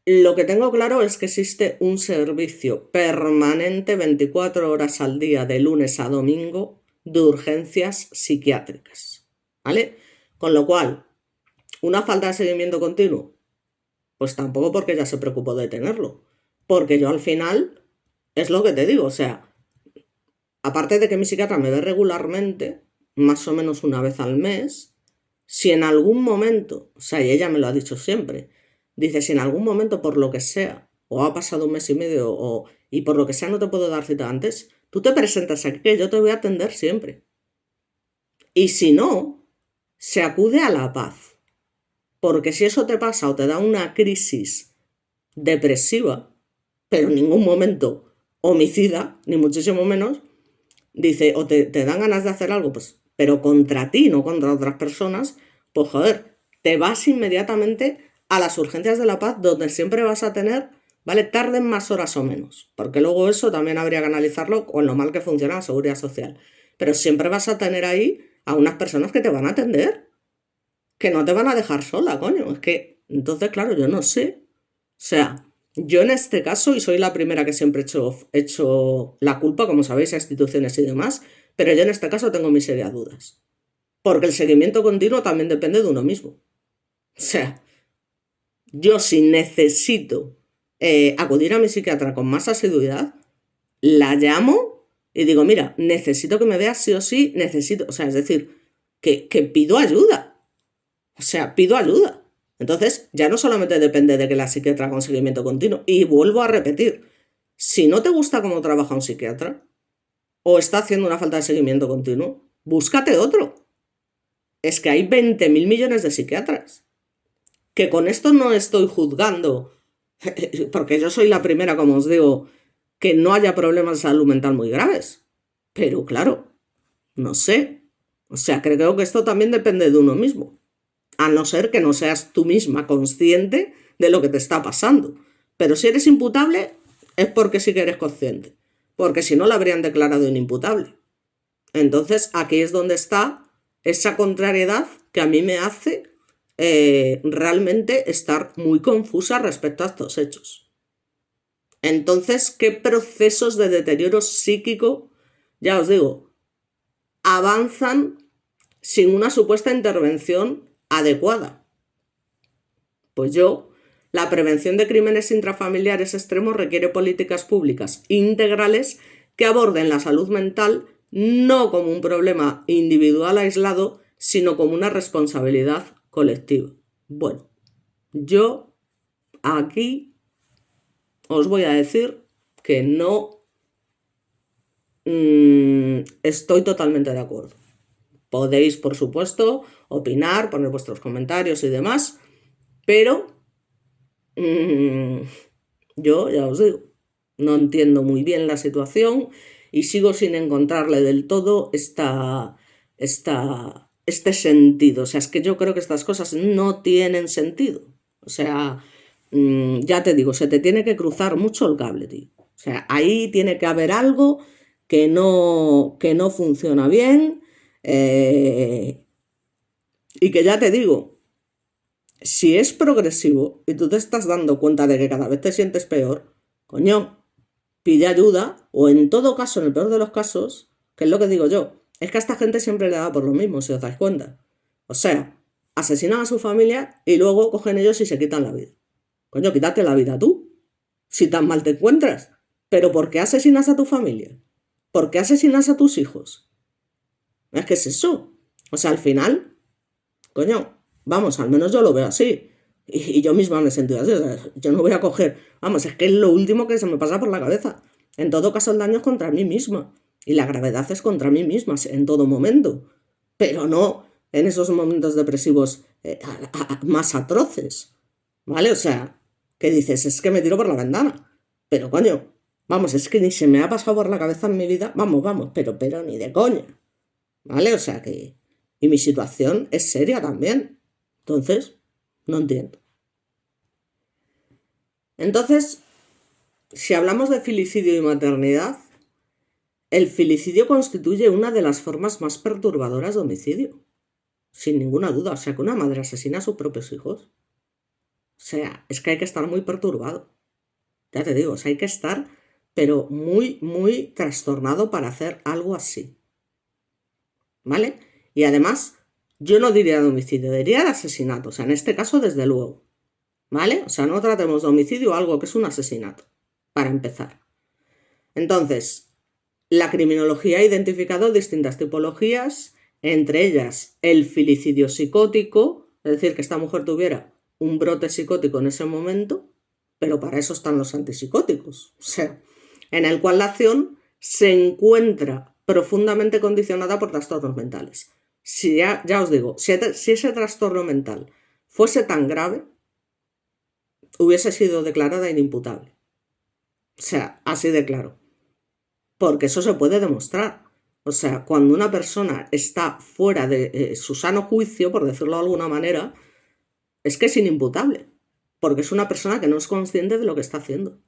lo que tengo claro es que existe un servicio permanente 24 horas al día, de lunes a domingo, de urgencias psiquiátricas, ¿vale? Con lo cual, una falta de seguimiento continuo, pues tampoco, porque ella se preocupó de tenerlo, porque yo al final, es lo que te digo, o sea, aparte de que mi psiquiatra me ve regularmente, más o menos una vez al mes, si en algún momento, o sea, y ella me lo ha dicho siempre, dice, si en algún momento por lo que sea, o ha pasado un mes y medio, y por lo que sea no te puedo dar cita antes, tú te presentas aquí que yo te voy a atender siempre. Y si no, se acude a La Paz. Porque si eso te pasa o te da una crisis depresiva, pero en ningún momento homicida, ni muchísimo menos, dice, o te dan ganas de hacer algo, pues, pero contra ti, no contra otras personas, pues joder, te vas inmediatamente a las urgencias de La Paz, donde siempre vas a tener, ¿vale? Tarden más horas o menos, porque luego eso también habría que analizarlo con lo mal que funciona la seguridad social. Pero siempre vas a tener ahí a unas personas que te van a atender, que no te van a dejar sola, coño. Es que, entonces, claro, yo no sé. O sea, yo en este caso, y soy la primera que siempre he hecho la culpa, como sabéis, a instituciones y demás, pero yo en este caso tengo mis serias dudas. Porque el seguimiento continuo también depende de uno mismo. O sea, yo si necesito acudir a mi psiquiatra con más asiduidad, la llamo y digo, mira, necesito que me veas sí o sí, necesito, o sea, es decir, que pido ayuda. O sea, pido ayuda. Entonces, ya no solamente depende de que la psiquiatra haga un seguimiento continuo, y vuelvo a repetir, si no te gusta cómo trabaja un psiquiatra, o está haciendo una falta de seguimiento continuo, búscate otro. Es que hay 20.000 millones de psiquiatras. Que con esto no estoy juzgando, porque yo soy la primera, como os digo, que no haya problemas de salud mental muy graves. Pero claro, no sé. O sea, creo que esto también depende de uno mismo. A no ser que no seas tú misma consciente de lo que te está pasando. Pero si eres imputable, es porque sí que eres consciente. Porque si no, la habrían declarado inimputable. Entonces, aquí es donde está esa contrariedad que a mí me hace realmente estar muy confusa respecto a estos hechos. Entonces, ¿qué procesos de deterioro psíquico, ya os digo, avanzan sin una supuesta intervención adecuada? Pues la prevención de crímenes intrafamiliares extremos requiere políticas públicas integrales que aborden la salud mental no como un problema individual aislado, sino como una responsabilidad colectiva. Bueno, yo aquí os voy a decir que no estoy totalmente de acuerdo. Podéis, por supuesto, opinar, poner vuestros comentarios y demás, pero yo ya os digo, no entiendo muy bien la situación y sigo sin encontrarle del todo este sentido. O sea, es que yo creo que estas cosas no tienen sentido. O sea, ya te digo, se te tiene que cruzar mucho el cable, tío. O sea, ahí tiene que haber algo que no funciona bien, y que ya te digo, si es progresivo y tú te estás dando cuenta de que cada vez te sientes peor, coño, pide ayuda, o en todo caso, en el peor de los casos, que es lo que digo yo, es que a esta gente siempre le da por lo mismo, si os dais cuenta. O sea, asesinan a su familia y luego cogen ellos y se quitan la vida. Coño, quítate la vida tú, si tan mal te encuentras. ¿Pero por qué asesinas a tu familia? ¿Por qué asesinas a tus hijos? Es que es eso. O sea, al final, coño, vamos, al menos yo lo veo así. Y yo misma me he sentido así. O sea, yo no voy a coger. Vamos, es que es lo último que se me pasa por la cabeza. En todo caso, el daño es contra mí misma. Y la gravedad es contra mí misma en todo momento. Pero no en esos momentos depresivos más atroces. ¿Vale? O sea, ¿qué dices? Es que me tiro por la ventana. Pero coño, vamos, es que ni se me ha pasado por la cabeza en mi vida. Vamos, pero ni de coña. ¿Vale? O sea que... Y mi situación es seria también. Entonces, no entiendo. Entonces, si hablamos de filicidio y maternidad, el filicidio constituye una de las formas más perturbadoras de homicidio, sin ninguna duda. O sea, que una madre asesina a sus propios hijos. O sea, es que hay que estar muy perturbado. Ya te digo, o sea, hay que estar, pero muy, muy trastornado para hacer algo así. ¿Vale? Y además, yo no diría de homicidio, diría de asesinato. O sea, en este caso, desde luego. ¿Vale? O sea, no tratemos de homicidio algo que es un asesinato, para empezar. Entonces, la criminología ha identificado distintas tipologías, entre ellas el filicidio psicótico, es decir, que esta mujer tuviera un brote psicótico en ese momento, pero para eso están los antipsicóticos, o sea, en el cual la acción se encuentra profundamente condicionada por trastornos mentales. Si ya os digo, si ese trastorno mental fuese tan grave, hubiese sido declarada inimputable. O sea, así de claro. Porque eso se puede demostrar. O sea, cuando una persona está fuera de su sano juicio, por decirlo de alguna manera, es que es inimputable. Porque es una persona que no es consciente de lo que está haciendo.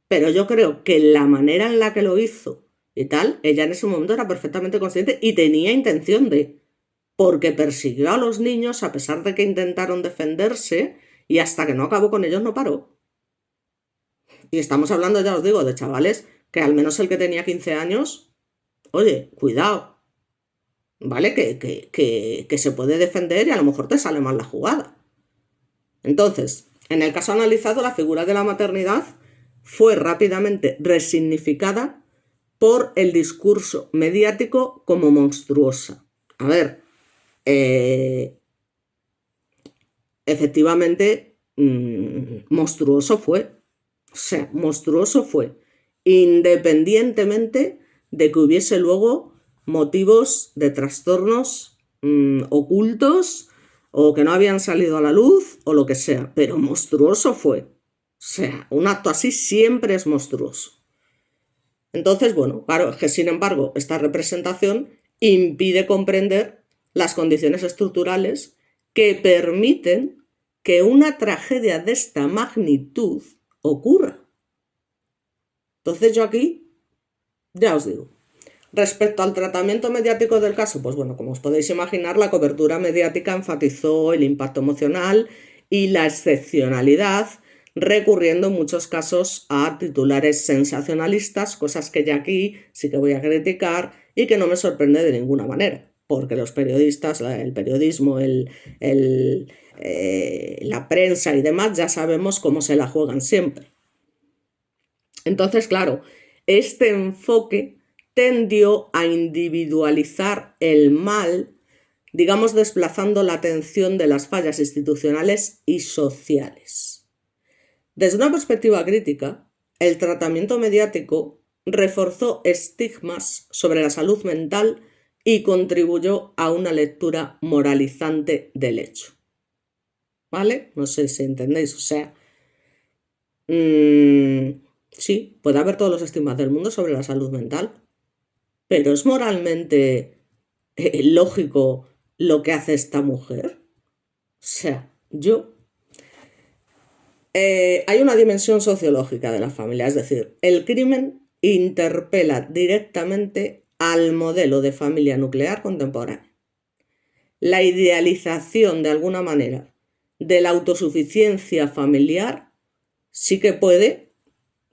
Pero yo creo que la manera en la que lo hizo y tal, ella en ese momento era perfectamente consciente y tenía intención de. Porque persiguió a los niños a pesar de que intentaron defenderse y hasta que no acabó con ellos no paró. Y estamos hablando, ya os digo, de chavales que al menos el que tenía 15 años, oye, cuidado, ¿vale? Que se puede defender y a lo mejor te sale mal la jugada. Entonces, en el caso analizado, la figura de la maternidad fue rápidamente resignificada por el discurso mediático como monstruosa. A ver, efectivamente, monstruoso fue. O sea, monstruoso fue. Independientemente de que hubiese luego motivos de trastornos ocultos o que no habían salido a la luz o lo que sea, pero monstruoso fue. O sea, un acto así siempre es monstruoso. Entonces, bueno, claro, es que sin embargo, esta representación impide comprender las condiciones estructurales que permiten que una tragedia de esta magnitud ocurra. Entonces yo aquí, ya os digo, respecto al tratamiento mediático del caso, pues bueno, como os podéis imaginar, la cobertura mediática enfatizó el impacto emocional y la excepcionalidad, recurriendo en muchos casos a titulares sensacionalistas, cosas que ya aquí sí que voy a criticar y que no me sorprende de ninguna manera, porque los periodistas, el periodismo, la prensa y demás, ya sabemos cómo se la juegan siempre. Entonces, claro, este enfoque tendió a individualizar el mal, digamos, desplazando la atención de las fallas institucionales y sociales. Desde una perspectiva crítica, el tratamiento mediático reforzó estigmas sobre la salud mental y contribuyó a una lectura moralizante del hecho. ¿Vale? No sé si entendéis, o sea, sí, puede haber todos los estigmas del mundo sobre la salud mental, pero ¿es moralmente lógico lo que hace esta mujer? O sea, hay una dimensión sociológica de la familia, es decir, el crimen interpela directamente al modelo de familia nuclear contemporáneo. La idealización, de alguna manera, de la autosuficiencia familiar sí que puede,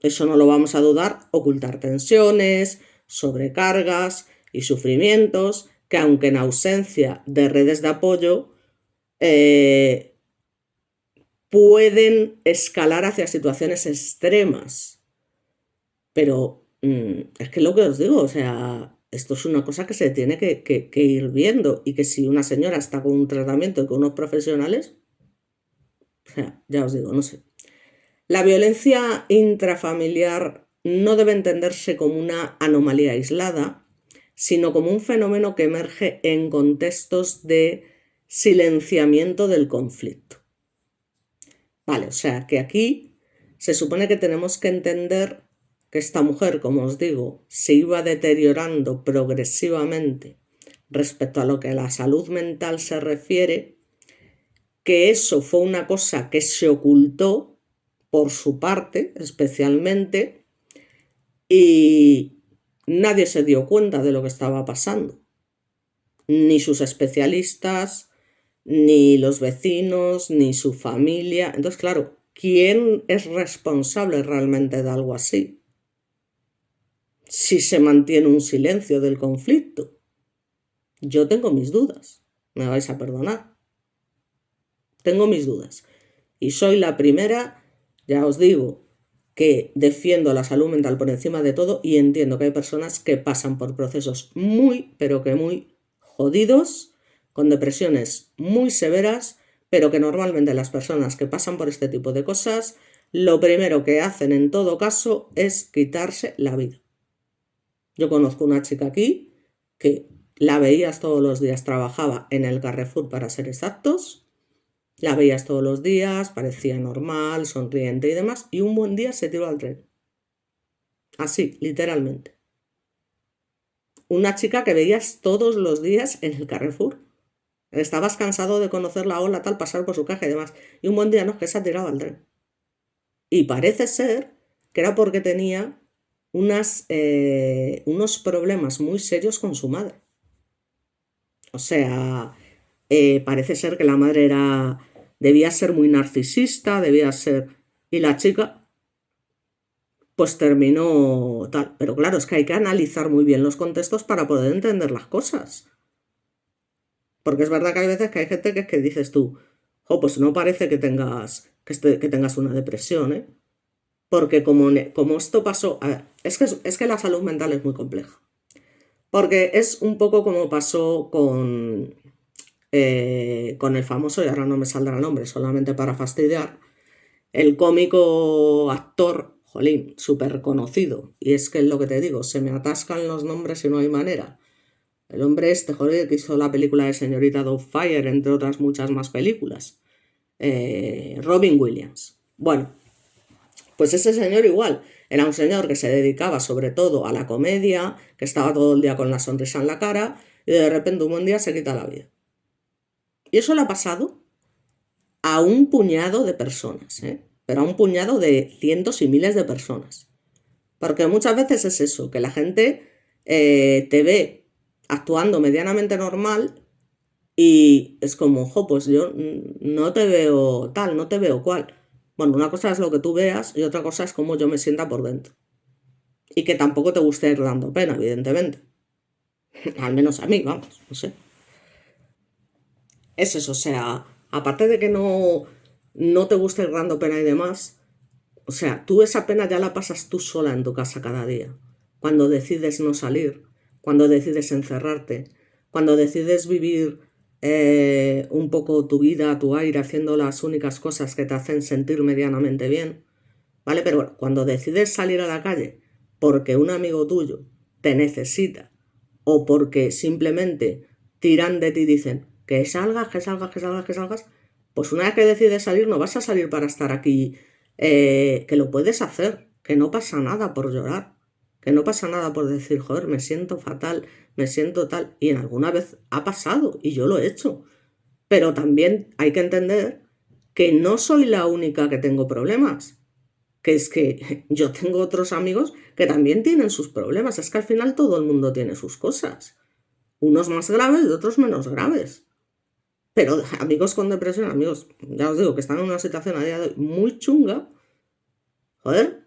eso no lo vamos a dudar, ocultar tensiones, sobrecargas y sufrimientos que, aunque en ausencia de redes de apoyo, pueden escalar hacia situaciones extremas. Pero es que lo que os digo, o sea, esto es una cosa que se tiene que ir viendo y que si una señora está con un tratamiento con unos profesionales, o sea, ya os digo, no sé. La violencia intrafamiliar no debe entenderse como una anomalía aislada, sino como un fenómeno que emerge en contextos de silenciamiento del conflicto. Vale, o sea que aquí se supone que tenemos que entender que esta mujer, como os digo, se iba deteriorando progresivamente respecto a lo que a la salud mental se refiere, que eso fue una cosa que se ocultó por su parte, especialmente, y nadie se dio cuenta de lo que estaba pasando. Ni sus especialistas, ni los vecinos, ni su familia. Entonces, claro, ¿quién es responsable realmente de algo así? Si se mantiene un silencio del conflicto. Yo tengo mis dudas, me vais a perdonar. Tengo mis dudas. Y soy la primera, ya os digo, que defiendo la salud mental por encima de todo y entiendo que hay personas que pasan por procesos muy, pero que muy jodidos, con depresiones muy severas, pero que normalmente las personas que pasan por este tipo de cosas, lo primero que hacen en todo caso es quitarse la vida. Yo conozco una chica aquí que la veías todos los días, trabajaba en el Carrefour para ser exactos, la veías todos los días, parecía normal, sonriente y demás, y un buen día se tiró al tren. Así, literalmente. Una chica que veías todos los días en el Carrefour. Estabas cansado de conocerla, hola, tal, pasar por su caja y demás. Y un buen día no, que se ha tirado al tren. Y parece ser que era porque tenía unos problemas muy serios con su madre. O sea, parece ser que la madre debía ser muy narcisista, debía ser... Y la chica, pues terminó tal. Pero claro, es que hay que analizar muy bien los contextos para poder entender las cosas. Porque es verdad que hay veces que hay gente que es que dices tú, jo, pues no parece que tengas una depresión, ¿eh? Porque como esto pasó, a ver, es que la salud mental es muy compleja. Porque es un poco como pasó con el famoso, y ahora no me saldrá el nombre, solamente para fastidiar, el cómico actor, jolín, súper conocido. Y es que es lo que te digo, se me atascan los nombres y no hay manera. El hombre este, joder, que hizo la película de Señorita Doubtfire, entre otras muchas más películas. Robin Williams. Bueno, pues ese señor igual. Era un señor que se dedicaba sobre todo a la comedia, que estaba todo el día con la sonrisa en la cara, y de repente un buen día se quita la vida. Y eso le ha pasado a un puñado de personas, ¿eh? Pero a un puñado de cientos y miles de personas. Porque muchas veces es eso, que la gente te ve actuando medianamente normal y es como, ojo, pues yo no te veo tal, no te veo cual. Bueno, una cosa es lo que tú veas y otra cosa es cómo yo me sienta por dentro. Y que tampoco te guste ir dando pena, evidentemente. Al menos a mí, vamos, no sé. Es eso, o sea, aparte de que no te guste ir dando pena y demás, o sea, tú esa pena ya la pasas tú sola en tu casa cada día. Cuando decides no salir, cuando decides encerrarte, cuando decides vivir un poco tu vida, tu aire, haciendo las únicas cosas que te hacen sentir medianamente bien, ¿vale? Pero bueno, cuando decides salir a la calle porque un amigo tuyo te necesita o porque simplemente tiran de ti y dicen que salgas, que salgas, que salgas, que salgas, pues una vez que decides salir no vas a salir para estar aquí, que lo puedes hacer, que no pasa nada por llorar, que no pasa nada por decir, joder, me siento fatal, me siento tal, y en alguna vez ha pasado y yo lo he hecho, pero también hay que entender que no soy la única que tengo problemas, que es que yo tengo otros amigos que también tienen sus problemas, es que al final todo el mundo tiene sus cosas, unos más graves y otros menos graves. Pero amigos con depresión, amigos, ya os digo, que están en una situación a día de hoy muy chunga, joder,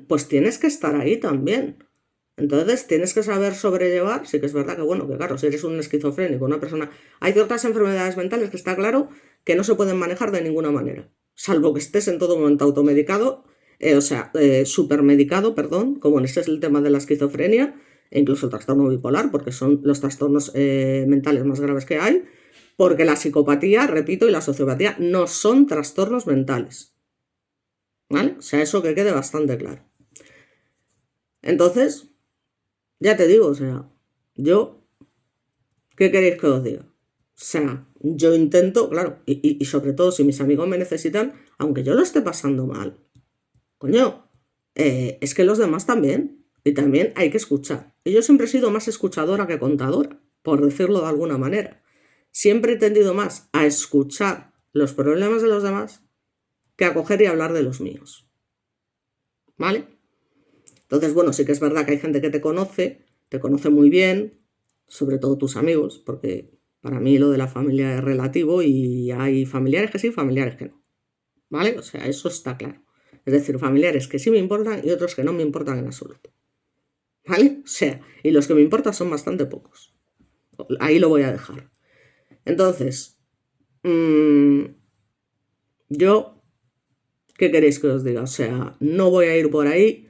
pues tienes que estar ahí también. Entonces tienes que saber sobrellevar, sí que es verdad que bueno, que claro, si eres un esquizofrénico, una persona... Hay ciertas enfermedades mentales que está claro que no se pueden manejar de ninguna manera, salvo que estés en todo momento automedicado, supermedicado, perdón, como en este es el tema de la esquizofrenia, e incluso el trastorno bipolar, porque son los trastornos mentales más graves que hay, porque la psicopatía, repito, y la sociopatía no son trastornos mentales, ¿vale? O sea, eso que quede bastante claro. Entonces, ya te digo, o sea, yo, ¿qué queréis que os diga? O sea, yo intento, claro, y sobre todo si mis amigos me necesitan, aunque yo lo esté pasando mal, coño, es que los demás también, y también hay que escuchar. Y yo siempre he sido más escuchadora que contadora, por decirlo de alguna manera. Siempre he tendido más a escuchar los problemas de los demás que a coger y hablar de los míos. ¿Vale? Entonces, bueno, sí que es verdad que hay gente que te conoce muy bien, sobre todo tus amigos, porque para mí lo de la familia es relativo y hay familiares que sí, familiares que no, ¿vale? O sea, eso está claro. Es decir, familiares que sí me importan y otros que no me importan en absoluto, ¿vale? O sea, y los que me importan son bastante pocos. Ahí lo voy a dejar. Entonces, yo, ¿qué queréis que os diga? O sea, no voy a ir por ahí,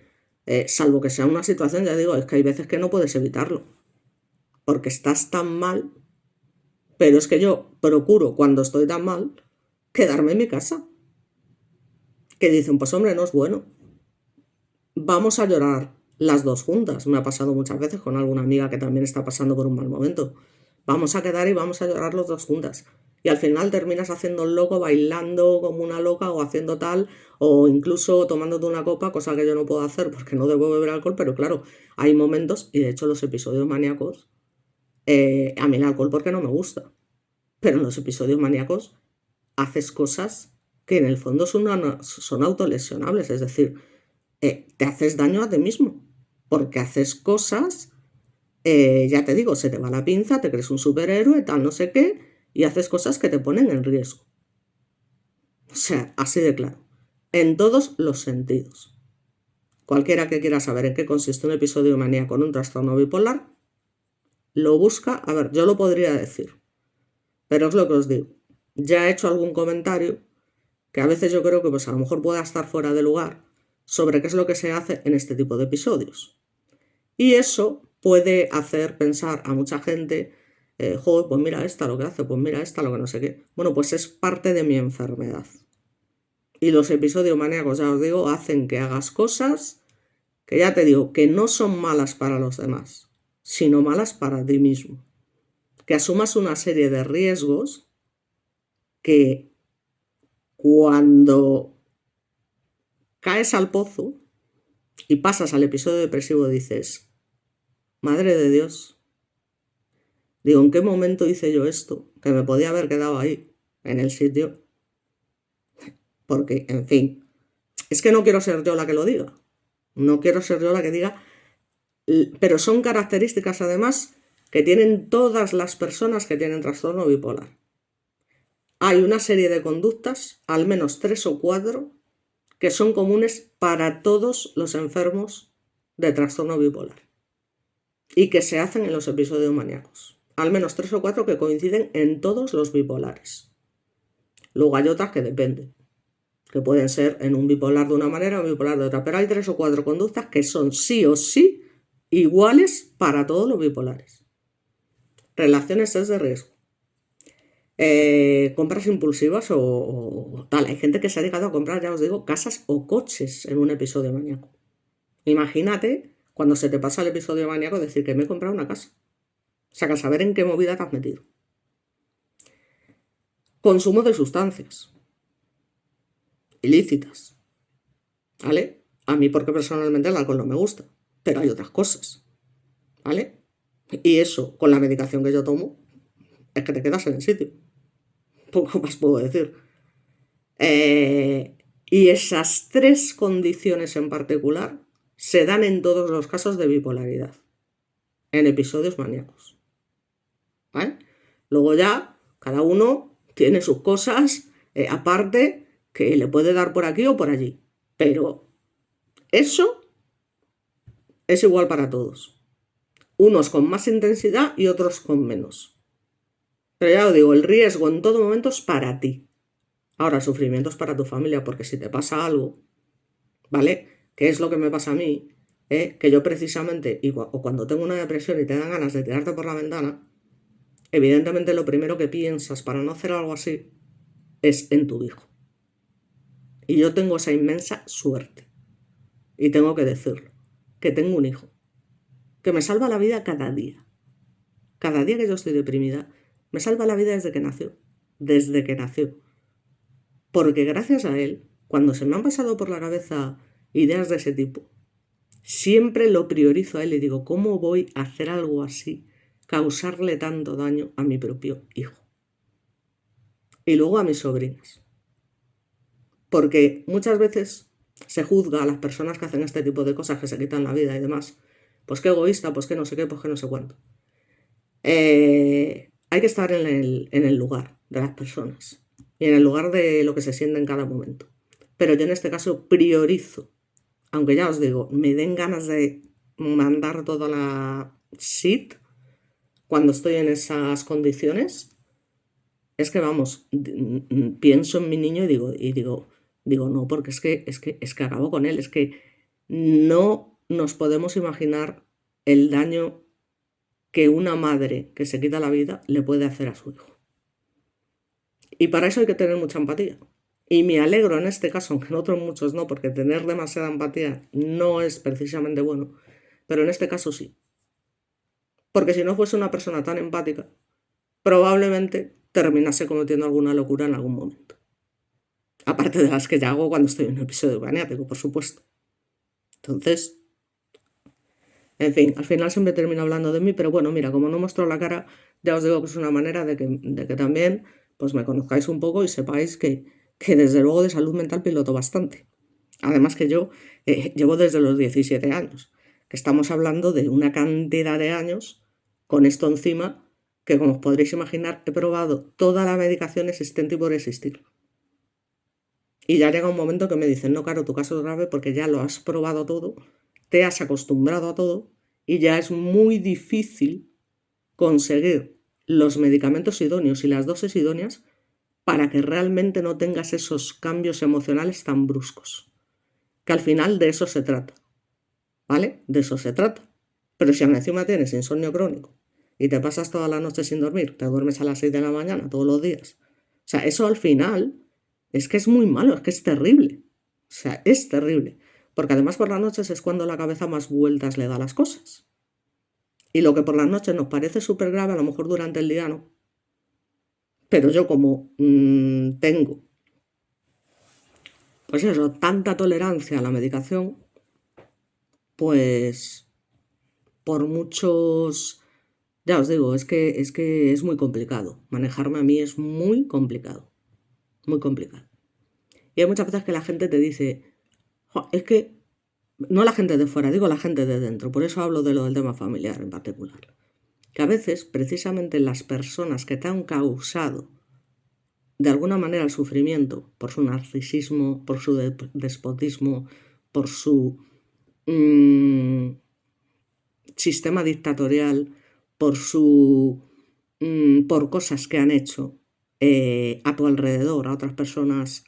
salvo que sea una situación, ya digo, es que hay veces que no puedes evitarlo, porque estás tan mal, pero es que yo procuro, cuando estoy tan mal, quedarme en mi casa. Que dicen, pues hombre, no es bueno. Vamos a llorar las dos juntas. Me ha pasado muchas veces con alguna amiga que también está pasando por un mal momento. Vamos a quedar y vamos a llorar los dos juntas. Y al final terminas haciendo el loco, bailando como una loca o haciendo tal, o incluso tomándote una copa, cosa que yo no puedo hacer porque no debo beber alcohol, pero claro, hay momentos, y de hecho los episodios maníacos, a mí el alcohol porque no me gusta, pero en los episodios maníacos haces cosas que en el fondo son autolesionables, es decir, te haces daño a ti mismo, porque haces cosas, ya te digo, se te va la pinza, te crees un superhéroe, tal, no sé qué, y haces cosas que te ponen en riesgo. O sea, así de claro, en todos los sentidos. Cualquiera que quiera saber en qué consiste un episodio de manía con un trastorno bipolar, lo busca, a ver, yo lo podría decir, pero es lo que os digo. Ya he hecho algún comentario que a veces yo creo que pues a lo mejor pueda estar fuera de lugar sobre qué es lo que se hace en este tipo de episodios. Y eso puede hacer pensar a mucha gente, joder, pues mira esta lo que hace, pues mira esta lo que no sé qué. Bueno, pues es parte de mi enfermedad. Y los episodios maníacos, ya os digo, hacen que hagas cosas que ya te digo, que no son malas para los demás, sino malas para ti mismo. Que asumas una serie de riesgos que cuando caes al pozo y pasas al episodio depresivo dices, madre de Dios, digo, ¿en qué momento hice yo esto? Que me podía haber quedado ahí, en el sitio. Porque, en fin, es que no quiero ser yo la que lo diga. No quiero ser yo la que diga, pero son características además que tienen todas las personas que tienen trastorno bipolar. Hay una serie de conductas, al menos 3 o 4, que son comunes para todos los enfermos de trastorno bipolar y que se hacen en los episodios maníacos. Al menos 3 o 4 que coinciden en todos los bipolares. Luego hay otras que dependen, que pueden ser en un bipolar de una manera o un bipolar de otra, pero hay 3 o 4 conductas que son sí o sí iguales para todos los bipolares. Relaciones es de riesgo. Compras impulsivas o tal. Hay gente que se ha dedicado a comprar, ya os digo, casas o coches en un episodio maníaco. Imagínate cuando se te pasa el episodio maníaco decir que me he comprado una casa. O sea, que a saber en qué movida te has metido. Consumo de sustancias ilícitas, ¿vale? A mí porque personalmente el alcohol no me gusta, pero hay otras cosas, ¿vale? Y eso, con la medicación que yo tomo, es que te quedas en el sitio. Poco más puedo decir. Y esas 3 condiciones en particular se dan en todos los casos de bipolaridad, en episodios maníacos, ¿vale? Luego ya, cada uno tiene sus cosas aparte que le puede dar por aquí o por allí, pero eso es igual para todos. Unos con más intensidad y otros con menos. Pero ya os digo, el riesgo en todo momento es para ti. Ahora, el sufrimiento es para tu familia, porque si te pasa algo, ¿vale? ¿Qué es lo que me pasa a mí? Que yo precisamente, o cuando tengo una depresión y te dan ganas de tirarte por la ventana, evidentemente lo primero que piensas para no hacer algo así es en tu hijo. Y yo tengo esa inmensa suerte. Y tengo que decirlo, que tengo un hijo, que me salva la vida cada día. Cada día que yo estoy deprimida, me salva la vida desde que nació. Desde que nació. Porque gracias a él, cuando se me han pasado por la cabeza ideas de ese tipo, siempre lo priorizo a él y digo, ¿cómo voy a hacer algo así? Causarle tanto daño a mi propio hijo. Y luego a mis sobrinas. Porque muchas veces se juzga a las personas que hacen este tipo de cosas, que se quitan la vida y demás. Pues qué egoísta, pues qué no sé qué, pues qué no sé cuánto. Hay que estar en el lugar de las personas y en el lugar de lo que se siente en cada momento. Pero yo en este caso priorizo, aunque ya os digo, me den ganas de mandar toda la shit cuando estoy en esas condiciones, es que vamos, pienso en mi niño digo, no, porque es que acabo con él, es que no nos podemos imaginar el daño que una madre que se quita la vida le puede hacer a su hijo. Y para eso hay que tener mucha empatía. Y me alegro en este caso, aunque en otros muchos no, porque tener demasiada empatía no es precisamente bueno, pero en este caso sí. Porque si no fuese una persona tan empática, probablemente terminase cometiendo alguna locura en algún momento. Aparte de las que ya hago cuando estoy en un episodio maniático, por supuesto. Entonces, en fin, al final siempre termino hablando de mí, pero bueno, mira, como no muestro la cara, ya os digo que es una manera de que también pues me conozcáis un poco y sepáis que desde luego de salud mental piloto bastante. Además que yo llevo desde los 17 años, que estamos hablando de una cantidad de años con esto encima, que como os podréis imaginar, he probado toda la medicación existente y por existir. Y ya llega un momento que me dicen, no, Caro, tu caso es grave porque ya lo has probado todo, te has acostumbrado a todo y ya es muy difícil conseguir los medicamentos idóneos y las dosis idóneas para que realmente no tengas esos cambios emocionales tan bruscos. Que al final de eso se trata, ¿vale? De eso se trata. Pero si aún encima tienes insomnio crónico y te pasas toda la noche sin dormir, te duermes a las 6 de la mañana todos los días, o sea, eso al final es que es muy malo, es que es terrible. O sea, es terrible. Porque además por las noches es cuando la cabeza más vueltas le da a las cosas. Y lo que por las noches nos parece súper grave, a lo mejor durante el día no. Pero yo como tengo, pues eso, tanta tolerancia a la medicación, pues por muchos, ya os digo, es que es muy complicado. Manejarme a mí es muy complicado. Muy complicado. Y hay muchas veces que la gente te dice, "Jo, es que no la gente de fuera, digo la gente de dentro, por eso hablo de lo del tema familiar en particular. Que a veces, precisamente las personas que te han causado de alguna manera el sufrimiento, por su narcisismo, por su despotismo, por su sistema dictatorial, por cosas que han hecho a tu alrededor, a otras personas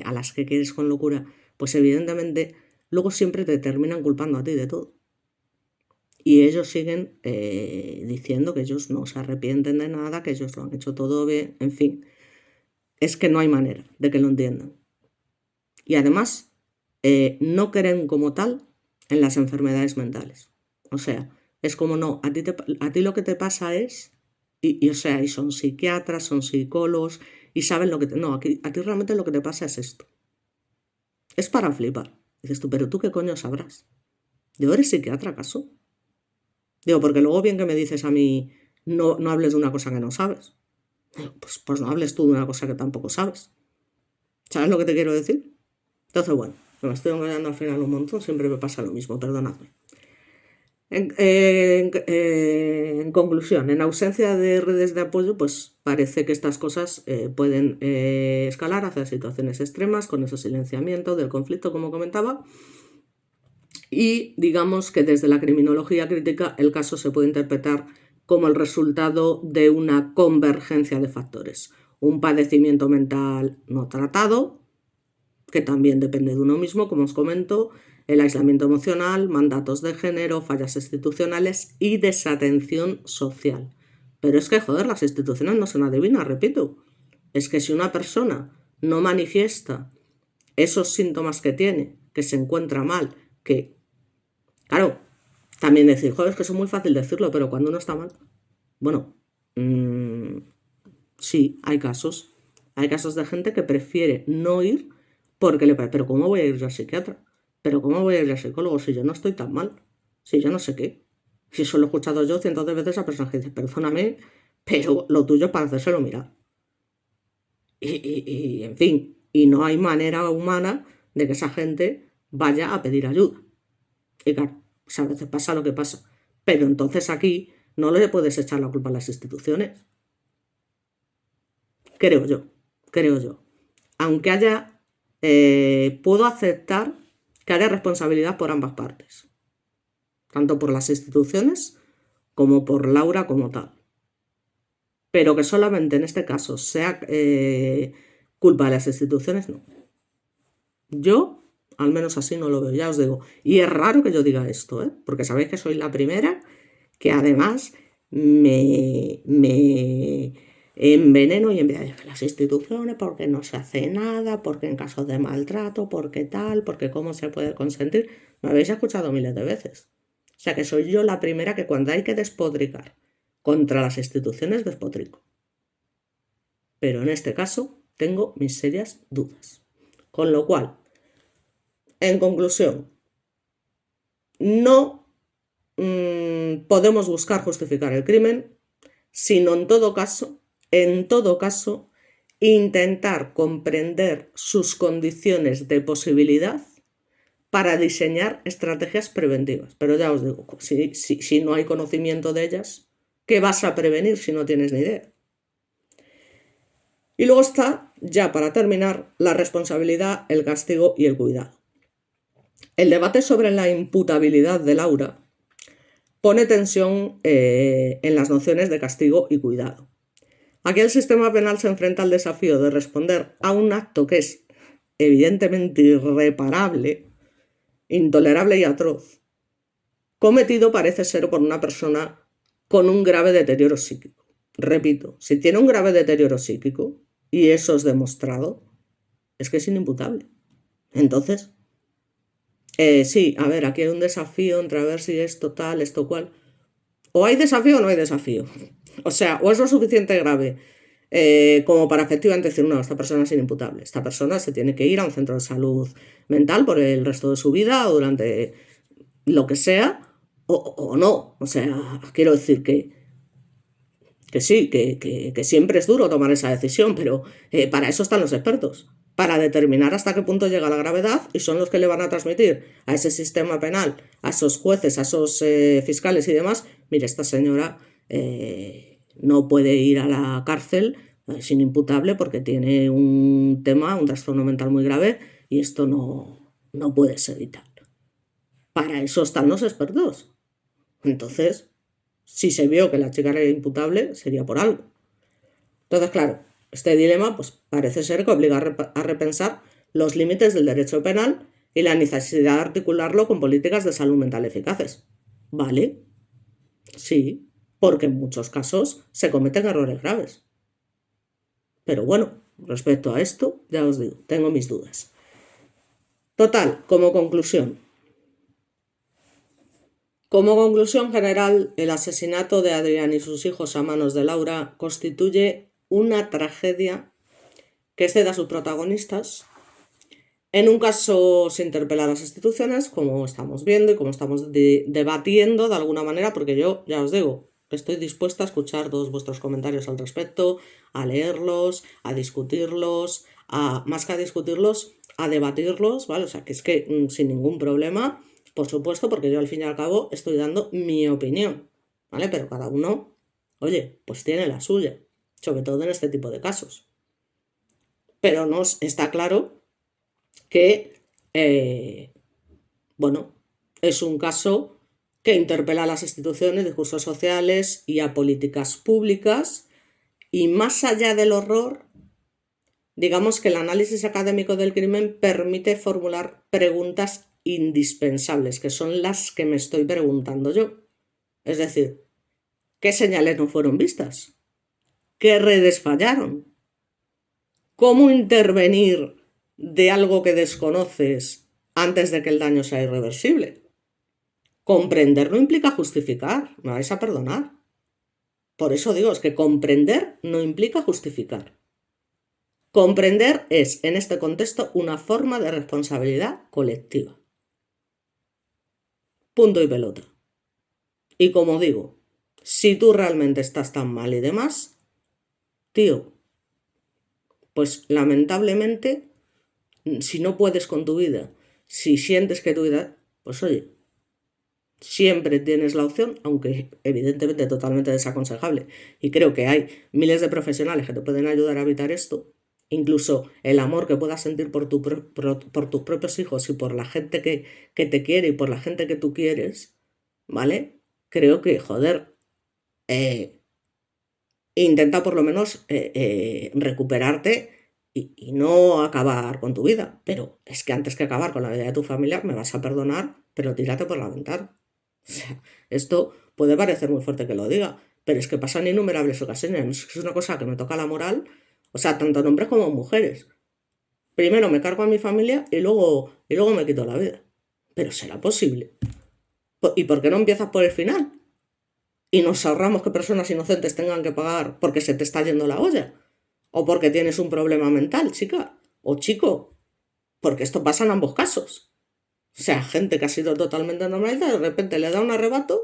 a las que quieres con locura, pues evidentemente luego siempre te terminan culpando a ti de todo. Y ellos siguen diciendo que ellos no se arrepienten de nada, que ellos lo han hecho todo bien, en fin. Es que no hay manera de que lo entiendan. Y además, no creen como tal en las enfermedades mentales. O sea, es como no, a ti lo que te pasa es, o sea, y son psiquiatras, son psicólogos, y saben lo que no, a ti realmente lo que te pasa es esto. Es para flipar. Dices tú, pero tú qué coño sabrás. ¿Yo eres psiquiatra acaso? Digo, porque luego bien que me dices a mí, no hables de una cosa que no sabes. Digo, pues no hables tú de una cosa que tampoco sabes. ¿Sabes lo que te quiero decir? Entonces, bueno, me estoy engañando al final un montón, siempre me pasa lo mismo, perdonadme. En conclusión, en ausencia de redes de apoyo, pues parece que estas cosas pueden escalar hacia situaciones extremas con ese silenciamiento del conflicto, como comentaba. Y digamos que desde la criminología crítica el caso se puede interpretar como el resultado de una convergencia de factores. Un padecimiento mental no tratado, que también depende de uno mismo, como os comento, el aislamiento emocional, mandatos de género, fallas institucionales y desatención social. Pero es que, joder, las instituciones no son adivinas, repito. Es que si una persona no manifiesta esos síntomas que tiene, que se encuentra mal, que, claro, también decir, joder, es que es muy fácil decirlo, pero cuando uno está mal, bueno, sí, hay casos. Hay casos de gente que prefiere no ir porque le parece, pero ¿cómo voy a ir yo al psiquiatra? ¿Pero cómo voy a ir al psicólogo si yo no estoy tan mal? Si yo no sé qué. Si eso lo he escuchado yo cientos de veces a personas que dicen, perdóname, pero lo tuyo es para hacérselo mirar. En fin, y no hay manera humana de que esa gente vaya a pedir ayuda. Y claro, pues a veces pasa lo que pasa. Pero entonces aquí no le puedes echar la culpa a las instituciones. Creo yo. Aunque puedo aceptar que haya responsabilidad por ambas partes. Tanto por las instituciones como por Laura como tal. Pero que solamente en este caso sea culpa de las instituciones, no. Yo, al menos así no lo veo, ya os digo. Y es raro que yo diga esto, porque sabéis que soy la primera que además me enveneno y envío a las instituciones porque no se hace nada, porque en casos de maltrato, porque tal, porque cómo se puede consentir. Me habéis escuchado miles de veces. O sea que soy yo la primera que cuando hay que despotricar contra las instituciones despotrico. Pero en este caso tengo mis serias dudas. Con lo cual, en conclusión, no podemos buscar justificar el crimen, sino en todo caso, intentar comprender sus condiciones de posibilidad para diseñar estrategias preventivas. Pero ya os digo, si no hay conocimiento de ellas, ¿qué vas a prevenir si no tienes ni idea? Y luego está, ya para terminar, la responsabilidad, el castigo y el cuidado. El debate sobre la imputabilidad de Laura pone tensión en las nociones de castigo y cuidado. Aquí el sistema penal se enfrenta al desafío de responder a un acto que es evidentemente irreparable, intolerable y atroz, cometido parece ser por una persona con un grave deterioro psíquico. Repito, si tiene un grave deterioro psíquico, y eso es demostrado, es que es inimputable. Entonces, sí, a ver, aquí hay un desafío entre a ver si esto tal, esto cual. O hay desafío o no hay desafío. O sea, o es lo suficiente grave como para efectivamente decir, no, esta persona es inimputable. Esta persona se tiene que ir a un centro de salud mental por el resto de su vida o durante lo que sea, o no. O sea, quiero decir que sí, que siempre es duro tomar esa decisión, pero para eso están los expertos, para determinar hasta qué punto llega la gravedad y son los que le van a transmitir a ese sistema penal, a esos jueces, a esos fiscales y demás, mire, esta señora no puede ir a la cárcel, es inimputable porque tiene un trastorno mental muy grave y esto no puede ser y tal. Para eso están los expertos. Entonces, si se vio que la chica era imputable, sería por algo. Entonces, claro, este dilema pues, parece ser que obliga a repensar los límites del derecho penal y la necesidad de articularlo con políticas de salud mental eficaces. ¿Vale? Sí, porque en muchos casos se cometen errores graves. Pero bueno, respecto a esto, ya os digo, tengo mis dudas. Total, como conclusión. Como conclusión general, el asesinato de Adrián y sus hijos a manos de Laura constituye una tragedia que excede a sus protagonistas. En un caso se interpela a las instituciones, como estamos viendo y como estamos debatiendo de alguna manera, porque yo, ya os digo, estoy dispuesta a escuchar todos vuestros comentarios al respecto, a leerlos, a discutirlos, más que a discutirlos, a debatirlos, ¿vale? O sea, que es que sin ningún problema, por supuesto, porque yo al fin y al cabo estoy dando mi opinión, ¿vale? Pero cada uno, oye, pues tiene la suya, sobre todo en este tipo de casos. Pero nos está claro que, bueno, es un caso que interpela a las instituciones, discursos sociales y a políticas públicas, y más allá del horror, digamos que el análisis académico del crimen permite formular preguntas indispensables, que son las que me estoy preguntando yo. Es decir, ¿qué señales no fueron vistas? ¿Qué redes fallaron? ¿Cómo intervenir de algo que desconoces antes de que el daño sea irreversible? Comprender no implica justificar, me vais a perdonar. Por eso digo, es que comprender no implica justificar. Comprender es, en este contexto, una forma de responsabilidad colectiva. Punto y pelota. Y como digo, si tú realmente estás tan mal y demás, tío, pues lamentablemente, si no puedes con tu vida, Si sientes que tu vida, pues oye, siempre tienes la opción, aunque evidentemente totalmente desaconsejable. Y creo que hay miles de profesionales que te pueden ayudar a evitar esto. Incluso el amor que puedas sentir por tus propios hijos y por la gente que te quiere y por la gente que tú quieres, ¿vale? Creo que, joder, eh, intenta por lo menos recuperarte y no acabar con tu vida. Pero es que antes que acabar con la vida de tu familia, me vas a perdonar, pero tírate por la ventana. O sea, esto puede parecer muy fuerte que lo diga, pero es que pasan innumerables ocasiones. Es una cosa que me toca la moral, o sea, tanto en hombres como en mujeres. Primero me cargo a mi familia y luego me quito la vida. Pero será posible. ¿Y por qué no empiezas por el final? Y nos ahorramos que personas inocentes tengan que pagar porque se te está yendo la olla. O porque tienes un problema mental, chica. O chico. Porque esto pasa en ambos casos. O sea, gente que ha sido totalmente normalizada, de repente le da un arrebato,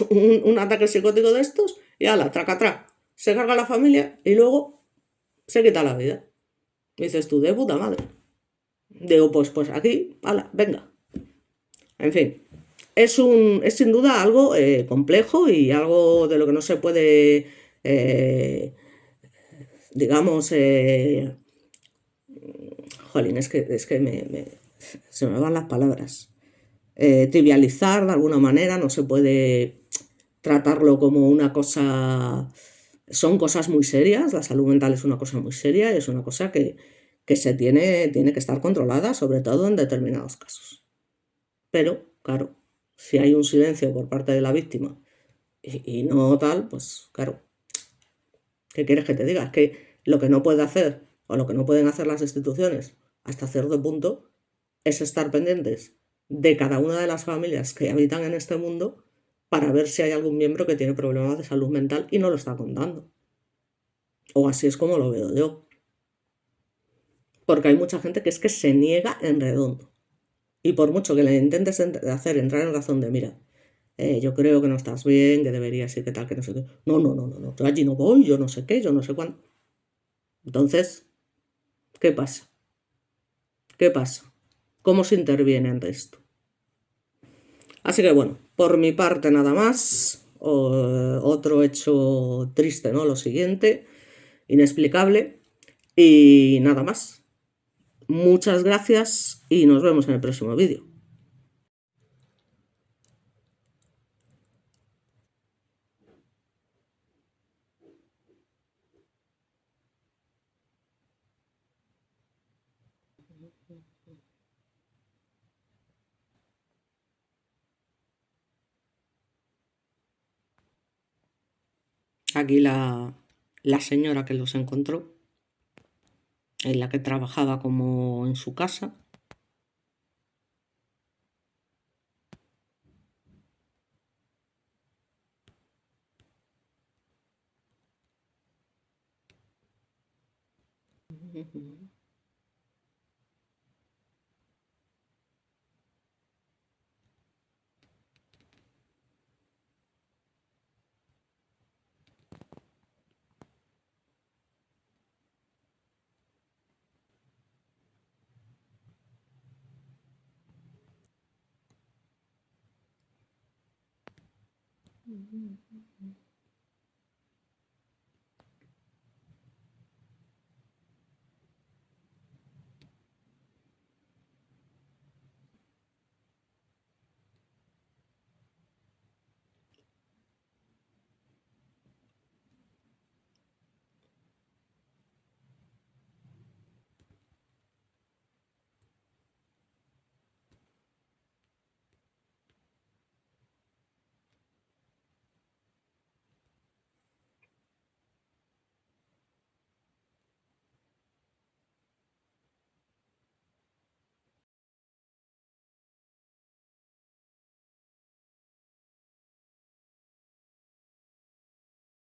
un ataque psicótico de estos, y ala, traca, traca. Se carga la familia y luego se quita la vida. Y dices tú, de puta madre. Digo, pues aquí, ala, venga. En fin, es sin duda algo complejo y algo de lo que no se puede, eh, digamos, jolín, es que se me van las palabras. Trivializar de alguna manera, no se puede tratarlo como una cosa. Son cosas muy serias, la salud mental es una cosa muy seria y es una cosa que tiene que estar controlada, sobre todo en determinados casos. Pero, claro, si hay un silencio por parte de la víctima y no tal, pues claro, ¿qué quieres que te diga? Es que lo que no puede hacer o lo que no pueden hacer las instituciones hasta cierto punto es estar pendientes de cada una de las familias que habitan en este mundo para ver si hay algún miembro que tiene problemas de salud mental y no lo está contando. O así es como lo veo yo. Porque hay mucha gente que es que se niega en redondo. Y por mucho que le intentes hacer entrar en razón de, mira, yo creo que no estás bien, que deberías ir, que tal, que no sé qué. No, no, no, no, no, yo allí no voy, yo no sé qué, yo no sé cuándo. Entonces, ¿qué pasa? ¿Qué pasa? ¿Cómo se interviene ante esto? Así que bueno, por mi parte nada más. Otro hecho triste, ¿no? Lo siguiente, inexplicable. Y nada más. Muchas gracias y nos vemos en el próximo vídeo. Aquí la señora que los encontró, en la que trabajaba como en su casa.